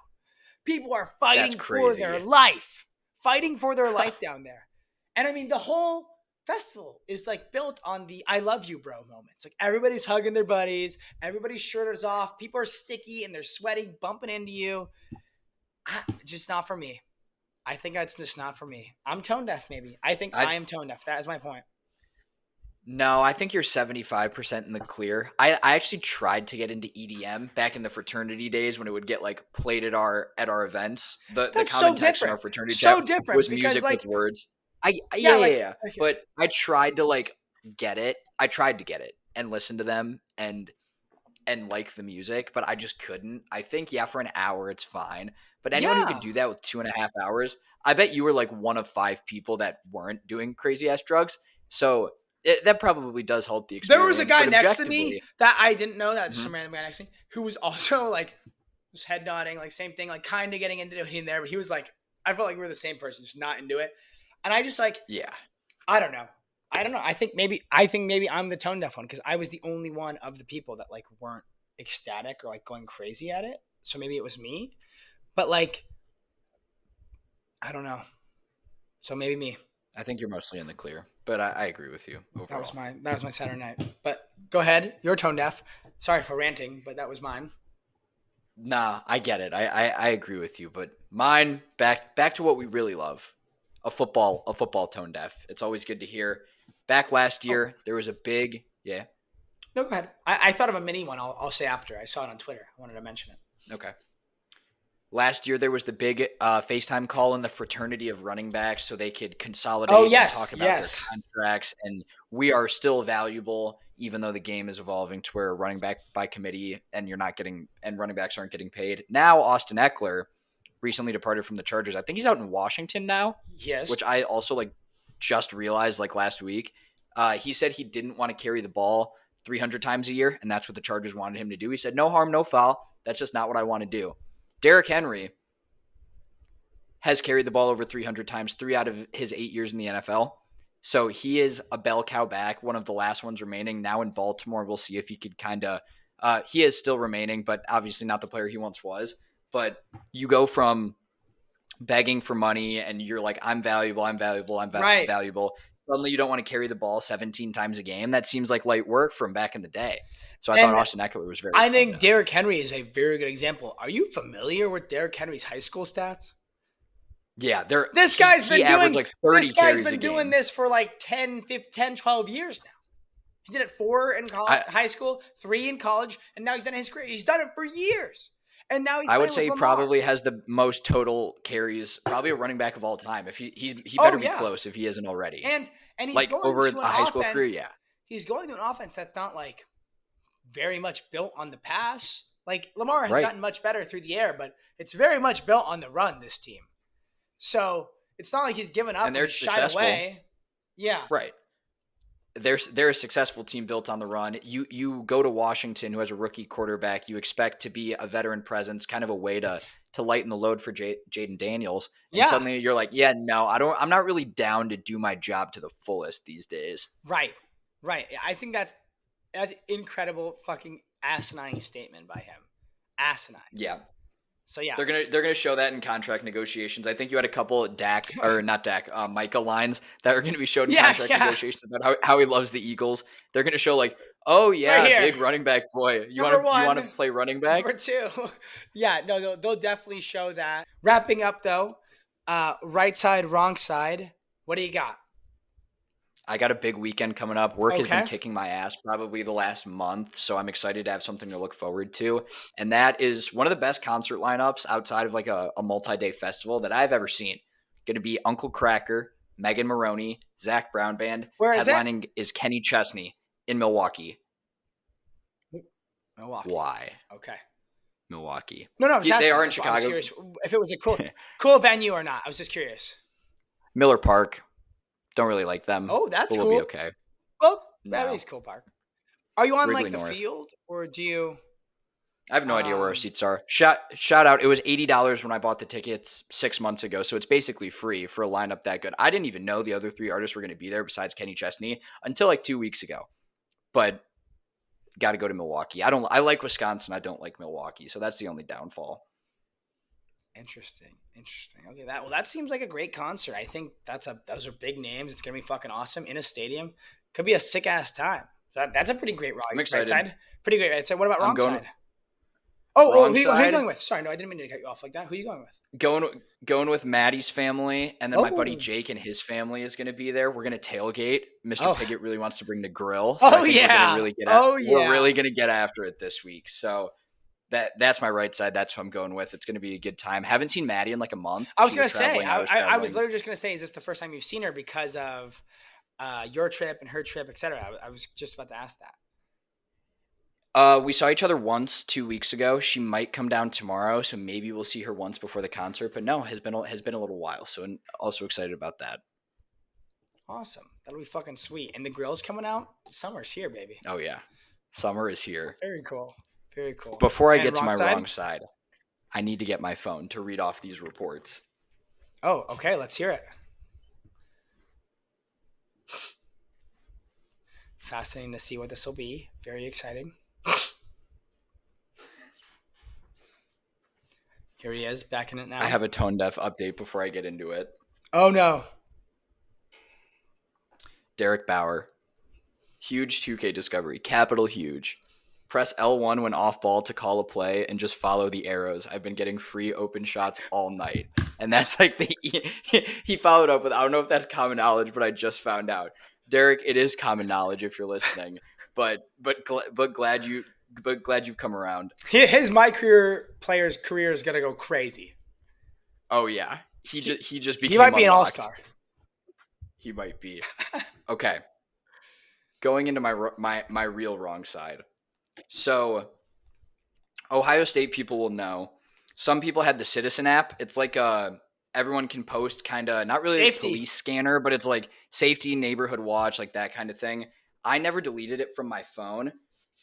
People are That's fighting for their crazy. life. Fighting for their life down there. And I mean, the whole festival is like built on the I love you, bro moments. Like everybody's hugging their buddies. Everybody's shirt is off. People are sticky and they're sweating, bumping into you. Just not for me. I think that's just not for me. I'm tone deaf, maybe. I think I I am tone deaf. That is my point. No, I think you're 75% in the clear. I actually tried to get into EDM back in the fraternity days when it would get like played at our events. The That's common so text in different. our fraternity chat So different was because, music with like, words. yeah, Yeah, yeah, like, yeah. But I tried to like get it. I tried to get it and listen to them and like the music, but I just couldn't. I think yeah, for an hour it's fine. But anyone who could yeah. do that with 2.5 hours, I bet you were like one of five people that weren't doing crazy ass drugs. So that probably does help the There was a experience. guy But next to me objectively, that I didn't know, that just mhm, some random guy next to me who was also like, was head nodding, like, same thing, like, kind of getting into it in there. But he was like, I felt like we were the same person, just not into it. And I just like, yeah, I don't know. I don't know. I think maybe I'm the tone deaf one because I was the only one of the people that like weren't ecstatic or like going crazy at it. So maybe it was me. But like, I don't know. So maybe me. I think you're mostly in the clear. But I agree with you overall. That was my Saturday night. But go ahead. You're tone deaf. Sorry for ranting, but that was mine. Nah, I get it. I agree with you. But mine back to what we really love. A football tone deaf. It's always good to hear. Back last Oh, year, there was a big yeah. no, go ahead. I thought of a mini one. I'll say after. I saw it on Twitter. I wanted to mention it. Okay. Last year, there was the big FaceTime call in the fraternity of running backs so they could Oh consolidate and yes, talk about their yes. contracts. And we are still valuable, even though the game is evolving to where running back by committee and running backs aren't getting paid. Now, Austin Eckler recently departed from the Chargers. I think he's out in Washington now, Yes. which I also like just realized like last week. He said he didn't want to carry the ball 300 times a year, and that's what the Chargers wanted him to do. He said, no harm, no foul. That's just not what I want to do. Derrick Henry has carried the ball over 300 times 3 out of his 8 years in the NFL. So he is a bell cow back, one of the last ones remaining now in Baltimore. We'll see if he could kind of he is still remaining, but obviously not the player he once was. But you go from begging for money and you're like, I'm valuable, Right. valuable. Suddenly you don't want to carry the ball 17 times a game. That seems like light work from back in the day. So I thought And Austin Eckler was very I think talented. Derrick Henry is a very good example. Are you familiar with Derrick Henry's high school stats? Yeah, This guy's he been averaged doing like 30 this guy's carries a been doing game. this for like 10, 12 years now. He did it 4 in high school, 3 in college, and now he's done his career. He's done it for years. And now he's I would playing say with he Lamar. probably has the most total carries, probably a running back of all time. If he Oh, better be yeah. close if he isn't already. And he's Like going over to a an high school offense. career, yeah. He's going to an offense that's not like very much built on the pass. Like Lamar has Right. gotten much better through the air, but it's very much built on the run, this team. So it's not like he's given up And they're he's shied successful. away. Yeah. Right. They're a successful team built on the run. You go to Washington, who has a rookie quarterback. You expect to be a veteran presence, kind of a way to lighten the load for Jaden Daniels. And Yeah. suddenly you're like, yeah, no, I'm not really down to do my job to the fullest these days. Right. I think that's incredible fucking asinine statement by him. Asinine. Yeah. So yeah. They're gonna show that in contract negotiations. I think you had a couple of Micah lines that are gonna be showed in contract negotiations about how he loves the Eagles. They're gonna show like, oh yeah, big running back boy. You want to play running back? Number 2. Yeah, no, they'll definitely show that. Wrapping up though, right side, wrong side. What do you got? I got a big weekend coming up. Work has been Okay. kicking my ass probably the last month, so I'm excited to have something to look forward to. And that is one of the best concert lineups outside of like a multi-day festival that I've ever seen. Going to be Uncle Cracker, Megan Maroney, Zach Brown Band. Where is it? Headlining is Kenny Chesney in Milwaukee. Milwaukee. Why? Okay. Milwaukee. No, I was Yeah, asking. they are in I was Chicago. curious if it was a cool venue or not. I was just curious. Miller Park. Don't really like them. Oh, that's but cool. We'll be okay. Well, that No. is cool park. Are you on Wrigley like the North. field or do you? I have no idea where our seats are. Shout out. It was $80 when I bought the tickets 6 months ago. So it's basically free for a lineup that good. I didn't even know the other 3 artists were going to be there besides Kenny Chesney until like 2 weeks ago. But got to go to Milwaukee. I like Wisconsin. I don't like Milwaukee. So that's the only downfall. Interesting. Okay, that seems like a great concert. I think those are big names. It's gonna be fucking awesome in a stadium. Could be a sick ass time. So that's a pretty great I'm right excited. side. Pretty great right side. What about wrong going- side? Who Wrong are you side? going with? Sorry, no, I didn't mean to cut you off like that. Who are you going with? Going with Maddie's family, and then my buddy Oh. Jake and his family is going to be there. We're going to tailgate. Mr. Oh. Piggott really wants to bring the grill. So Oh, I think yeah. we're Yeah. really going to get after it this week. So that's my right side. That's who I'm going with. It's going to be a good time. Haven't seen Maddie in like a month. I was She gonna say. traveling, I was traveling. literally just gonna say, is this the first time you've seen her because of your trip and her trip, etc.? I was just about to ask that. We saw each other once 2 weeks ago. She might come down tomorrow, so maybe we'll see her once before the concert. But no, has been a little while. So I'm also excited about that. Awesome. That'll be fucking sweet. And the grill's coming out. Summer's here, baby. Oh yeah, summer is here. Very cool. Very cool. Before I And get to my side? wrong side, I need to get my phone to read off these reports. Oh, okay. Let's hear it. Fascinating to see what this will be. Very exciting. Here he is, back in it now. I have a tone deaf update before I get into it. Oh no. Derek Bauer, huge 2K discovery, capital huge. Press L1 when off ball to call a play and just follow the arrows. I've been getting free open shots all night. And that's like he followed up with, I don't know if that's common knowledge, but I just found out. Derek, it is common knowledge if you're listening, but glad you've come around. His my career player's career is gonna go crazy. Oh yeah, he just became. He might be an unlocked. all-star. He might be. Okay, going into my real wrong side. So, Ohio State people will know. Some people had the Citizen app. It's like everyone can post kind of not really a police scanner, but it's like safety, neighborhood watch, like that kind of thing. I never deleted it from my phone.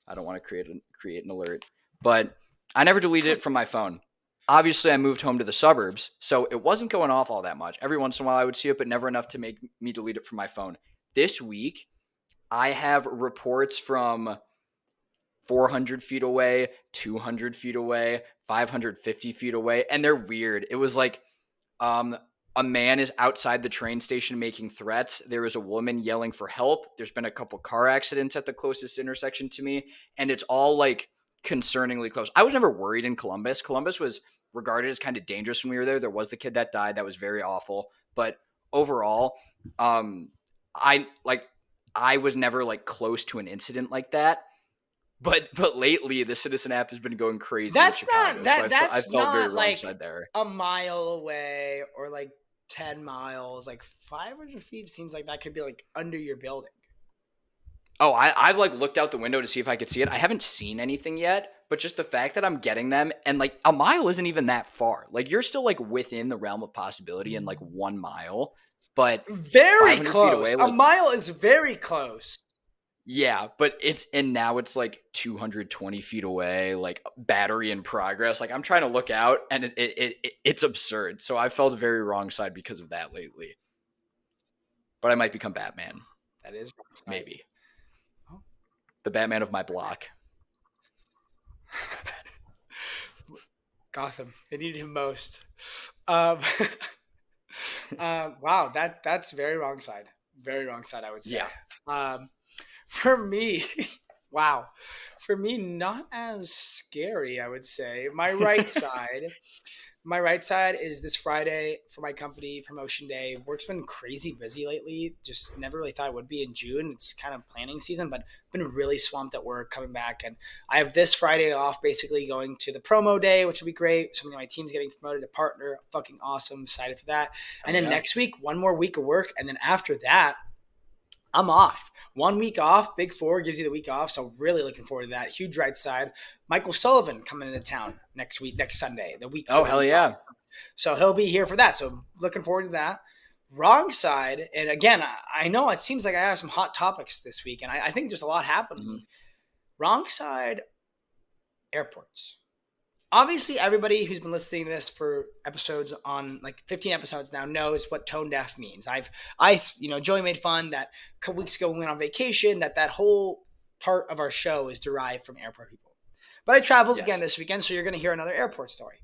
I don't want to create an alert, but I never deleted it from my phone. Obviously, I moved home to the suburbs, so it wasn't going off all that much. Every once in a while, I would see it, but never enough to make me delete it from my phone. This week, I have reports from 400 feet away, 200 feet away, 550 feet away, and they're weird. It was like um, a man is outside the train station making threats. There is a woman yelling for help. There's been a couple car accidents at the closest intersection to me, and it's all like concerningly close. I was never worried in Columbus. Columbus was regarded as kind of dangerous when we were there. There was the kid that died. That was very awful. But overall, um, I like I was never like close to an incident like that. But lately, the Citizen app has been going crazy in That's Chicago. not that. So I That's felt very not wrong like side there. a mile away or like 10 miles. Like 500 feet seems like that could be like under your building. Oh, I've like looked out the window to see if I could see it. I haven't seen anything yet, but just the fact that I'm getting them and like a mile isn't even that far. Like you're still like within the realm of possibility in like 1 mile, but Very 500 feet close. away, A like mile is very close. yeah, but now it's like 220 feet away, like battery in progress. Like I'm trying to look out and it's absurd. So I felt very wrong side because of that lately. But I might become Batman, That is wrong side. maybe. The Batman of my block. Gotham. They needed him most. Wow, that's very wrong side. Very wrong side, I would say. Yeah. For me, wow. For me, not as scary, I would say. My right side is this Friday for my company promotion day. Work's been crazy busy lately. Just never really thought it would be in June. It's kind of planning season, but been really swamped at work coming back. And I have this Friday off, basically going to the promo day, which will be great. Something my team's getting promoted to partner. Fucking awesome. Excited for that. And then next week, one more week of work. And then after that, I'm off. 1 week off. Big Four gives you the week off. So really looking forward to that. Huge right side. Michael Sullivan coming into town next Sunday, the week. Oh, hell yeah. So he'll be here for that. So looking forward to that. Wrong side. And again, I know it seems like I have some hot topics this week, and I think just a lot happened. Mm-hmm. Wrong side, airports. Obviously, everybody who's been listening to this for episodes on like 15 episodes now knows what tone deaf means. Joey made fun that a couple weeks ago we went on vacation, that whole part of our show is derived from airport people. But I traveled again this weekend, so you're going to hear another airport story.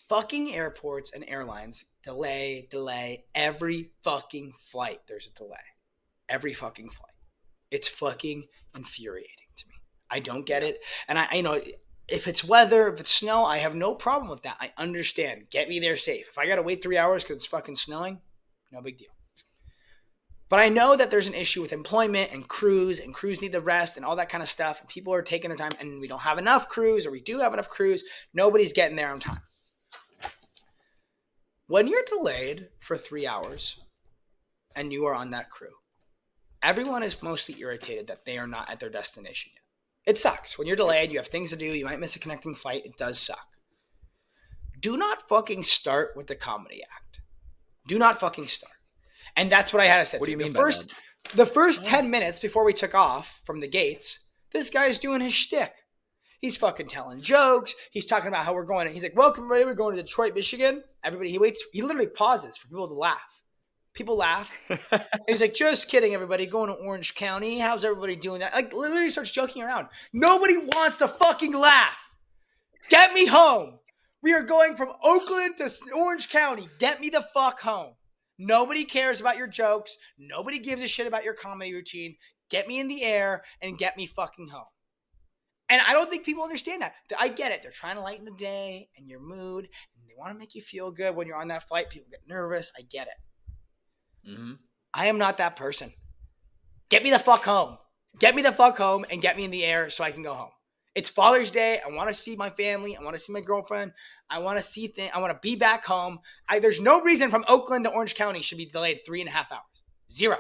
Fucking airports and airlines delay every fucking flight. There's a delay. Every fucking flight. It's fucking infuriating to me. I don't get it. And I if it's weather, if it's snow, I have no problem with that. I understand. Get me there safe. If I got to wait 3 hours because it's fucking snowing, no big deal. But I know that there's an issue with employment and crews need the rest and all that kind of stuff. And people are taking their time and we don't have enough crews, or we do have enough crews. Nobody's getting there on time. When you're delayed for 3 hours and you are on that crew, everyone is mostly irritated that they are not at their destination yet. It sucks. When you're delayed, you have things to do, you might miss a connecting flight. It does suck. Do not fucking start with the comedy act. Do not fucking start. And that's what I had to say. What do you mean the first 10 minutes before we took off from the gates, this guy's doing his shtick. He's fucking telling jokes. He's talking about how we're going. He's like, welcome, everybody. We're going to Detroit, Michigan. Everybody, he waits. He literally pauses for people to laugh. People laugh. And he's like, just kidding, everybody. Going to Orange County. How's everybody doing that? Like, literally starts joking around. Nobody wants to fucking laugh. Get me home. We are going from Oakland to Orange County. Get me the fuck home. Nobody cares about your jokes. Nobody gives a shit about your comedy routine. Get me in the air and get me fucking home. And I don't think people understand that. I get it. They're trying to lighten the day and your mood. And they want to make you feel good when you're on that flight. People get nervous. I get it. Mm-hmm. I am not that person. Get me the fuck home. Get me the fuck home and get me in the air so I can go home. It's Father's Day. I want to see my family. I want to see my girlfriend. I want to see things. I want to be back home. There's no reason from Oakland to Orange County should be delayed 3.5 hours. Zero.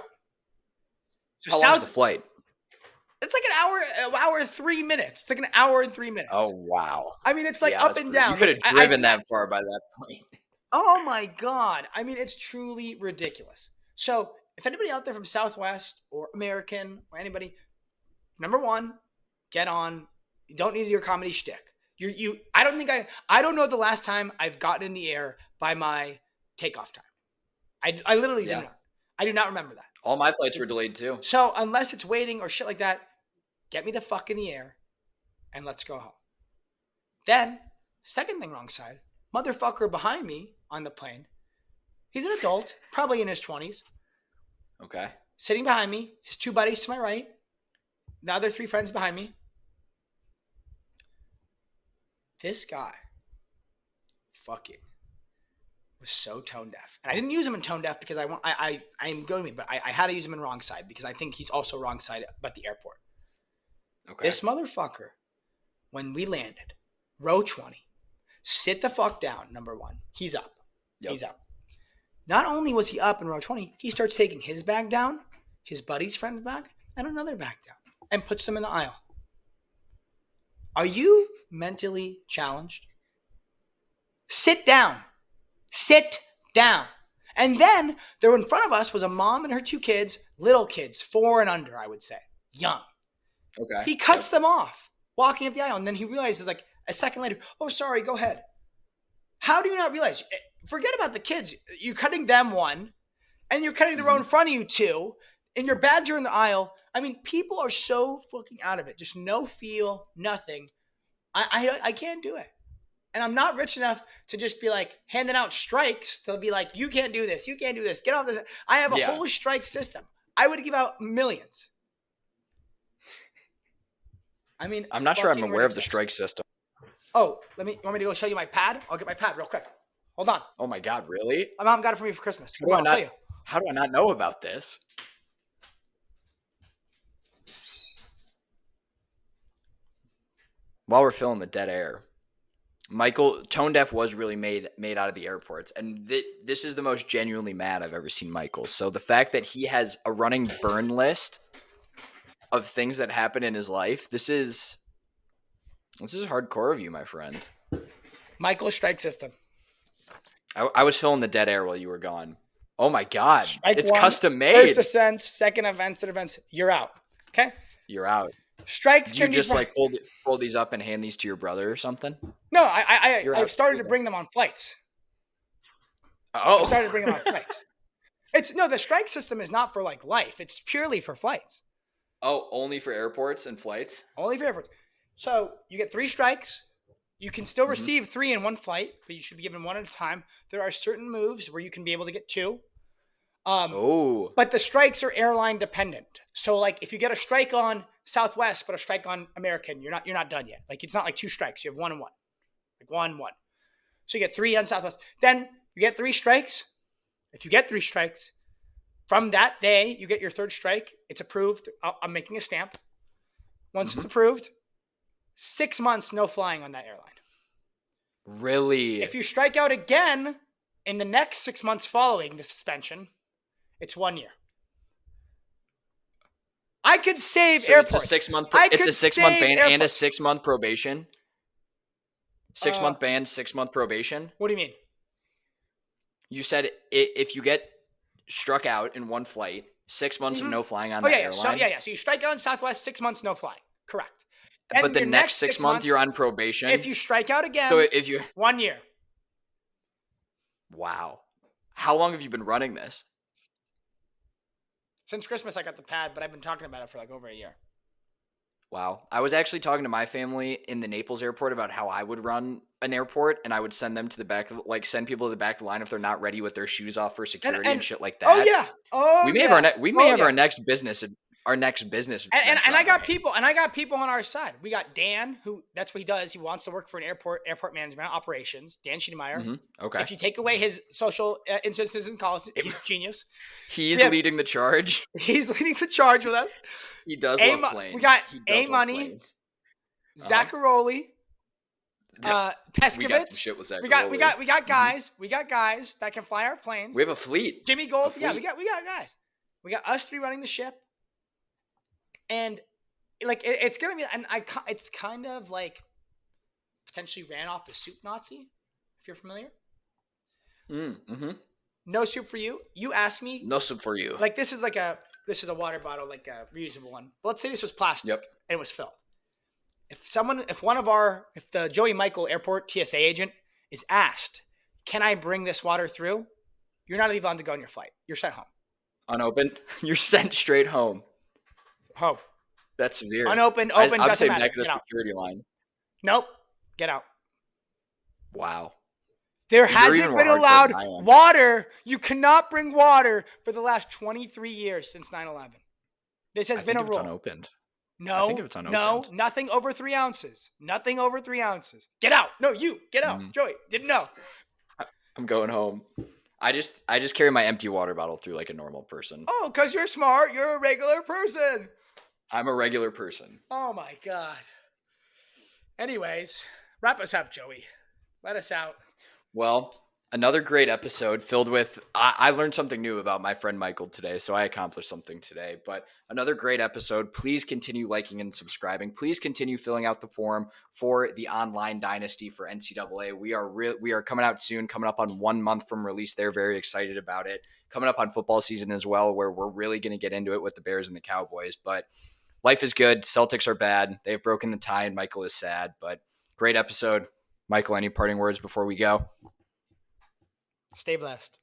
So how long's the flight? It's like an hour and 3 minutes. It's like an hour and 3 minutes. Oh, wow. I mean, it's like up and down. You could have driven that far by that point. Oh, my God. I mean, it's truly ridiculous. So if anybody out there from Southwest or American or anybody, number one, get on. You don't need your comedy shtick. I don't know the last time I've gotten in the air by my takeoff time. I literally do not. I do not remember that. All my flights were delayed too. So unless it's waiting or shit like that, get me the fuck in the air and let's go home. Then, second thing wrong side, motherfucker behind me on the plane. He's an adult, probably in his 20s. Okay. Sitting behind me, his two buddies to my right, the other three friends behind me. This guy fucking was so tone deaf. And I didn't use him in tone deaf because I'm going to be, but I had to use him in wrong side because I think he's also wrong side at the airport. Okay. This motherfucker, when we landed, row 20, sit the fuck down, number one. He's up. Yep. He's up. Not only was he up in row 20, he starts taking his bag down, his buddy's friend's bag, and another bag down, and puts them in the aisle. Are you mentally challenged? Sit down. Sit down. And then there in front of us was a mom and her two kids, little kids, 4 and under, I would say, young. Okay. He cuts them off, walking up the aisle, and then he realizes like a second later, oh, sorry, go ahead. How do you not realize? Forget about the kids. You're cutting them one, and you're cutting the row in front of you two, and your bags are in the aisle. I mean, people are so fucking out of it. Just no feel, nothing. I can't do it. And I'm not rich enough to just be like handing out strikes to be like, you can't do this. You can't do this. Get off this. I have a whole strike system. I would give out millions. I mean, I'm not sure I'm aware of the strike system. Oh, want me to go show you my pad? I'll get my pad real quick. Hold on. Oh my God, really? My mom got it for me for Christmas. How do I not know about this? While we're filling the dead air, Michael, tone deaf was really made out of the airports. And this is the most genuinely mad I've ever seen Michael. So the fact that he has a running burn list of things that happen in his life, this is hardcore of you, my friend. Michael's strike system. I was filling the dead air while you were gone. Oh my God. Strike it's one, custom made. First ascents, second events, third events. You're out. Okay? You're out. Strikes can you just like fold these up and hand these to your brother or something? No, I've started to bring them on flights. Oh. I started to bring them on flights. The strike system is not for like life. It's purely for flights. Oh, only for airports and flights? Only for airports. So you get 3 strikes. You can still receive 3 in one flight, but you should be given 1 at a time. There are certain moves where you can be able to get 2. But the strikes are airline dependent. So like if you get a strike on Southwest but a strike on American, you're not done yet. Like it's not like 2 strikes. You have 1 and 1. Like 1. So you get 3 on Southwest. Then you get 3 strikes. If you get 3 strikes, from that day you get your 3rd strike. It's approved. I'm making a stamp. Once it's approved, 6 months no flying on that airline. Really? If you strike out again in the next 6 months following the suspension, it's 1 year. I could save airports. It's a 6 month. It's a 6 month ban and a 6 month probation. 6 month ban, 6 month probation. What do you mean? You said if you get struck out in one flight, 6 months of no flying on that airline. So you strike out in Southwest, 6 months no flying. Correct. But the next 6 months you're on probation. If you strike out again, so if you 1 year. Wow. How long have you been running this? Since Christmas, I got the pad, but I've been talking about it for like over a year. Wow. I was actually talking to my family in the Naples airport about how I would run an airport, and I would send them to the back, like send people to the back of the line if they're not ready with their shoes off for security and shit like that. Oh yeah. We may have our next business. And I got people on our side. We got Dan, who that's what he does. He wants to work for an airport management operations. Dan Schiedemeyer. Okay. If you take away his social instances and calls, he's a genius. He's leading the charge. He's leading the charge with us. He does love planes. We got A-Money, Zaccaroli, Peskovitz. We got some shit with Zaccaroli. We got guys. We got guys that can fly our planes. We have a fleet. Jimmy Gold. Yeah, we got guys. We got us 3 running the ship. And like it's gonna be, and it's kind of like potentially ran off the Soup Nazi, if you're familiar. No soup for you. You asked me, No soup for you. like, this is a water bottle, like a reusable one. But let's say this was plastic Yep. and it was filled. If the Joey Michael airport TSA agent is asked, can I bring this water through? You're not even allowed to go on your flight. You're sent home. Unopened. You're sent straight home. Home. That's severe. Unopened, open, I'm doesn't saying matter. back to the Get out. security line. Nope. Get out. Wow. There You're hasn't even more been hardcore allowed than I am. water. You cannot bring water for the last 23 years since 9/11. This has been a think if rule. it's unopened. No, I think if it's no, unopened. nothing over 3 ounces. Nothing over 3 ounces. Get out. No, you get out. Joey, didn't know. I'm going home. I just carry my empty water bottle through like a normal person. Oh, because you're smart. You're a regular person. I'm a regular person. Oh, my God. Anyways, wrap us up, Joey. Let us out. Well, another great episode filled with I learned something new about my friend Michael today, so I accomplished something today. But another great episode. Please continue liking and subscribing. Please continue filling out the form for the online dynasty for NCAA. We are coming out soon, coming up on 1 month from release. They're very excited about it. Coming up on football season as well, where we're really going to get into it with the Bears and the Cowboys. But life is good. Celtics are bad. They've broken the tie, and Michael is sad. But great episode. Michael, any parting words before we go? Stay blessed.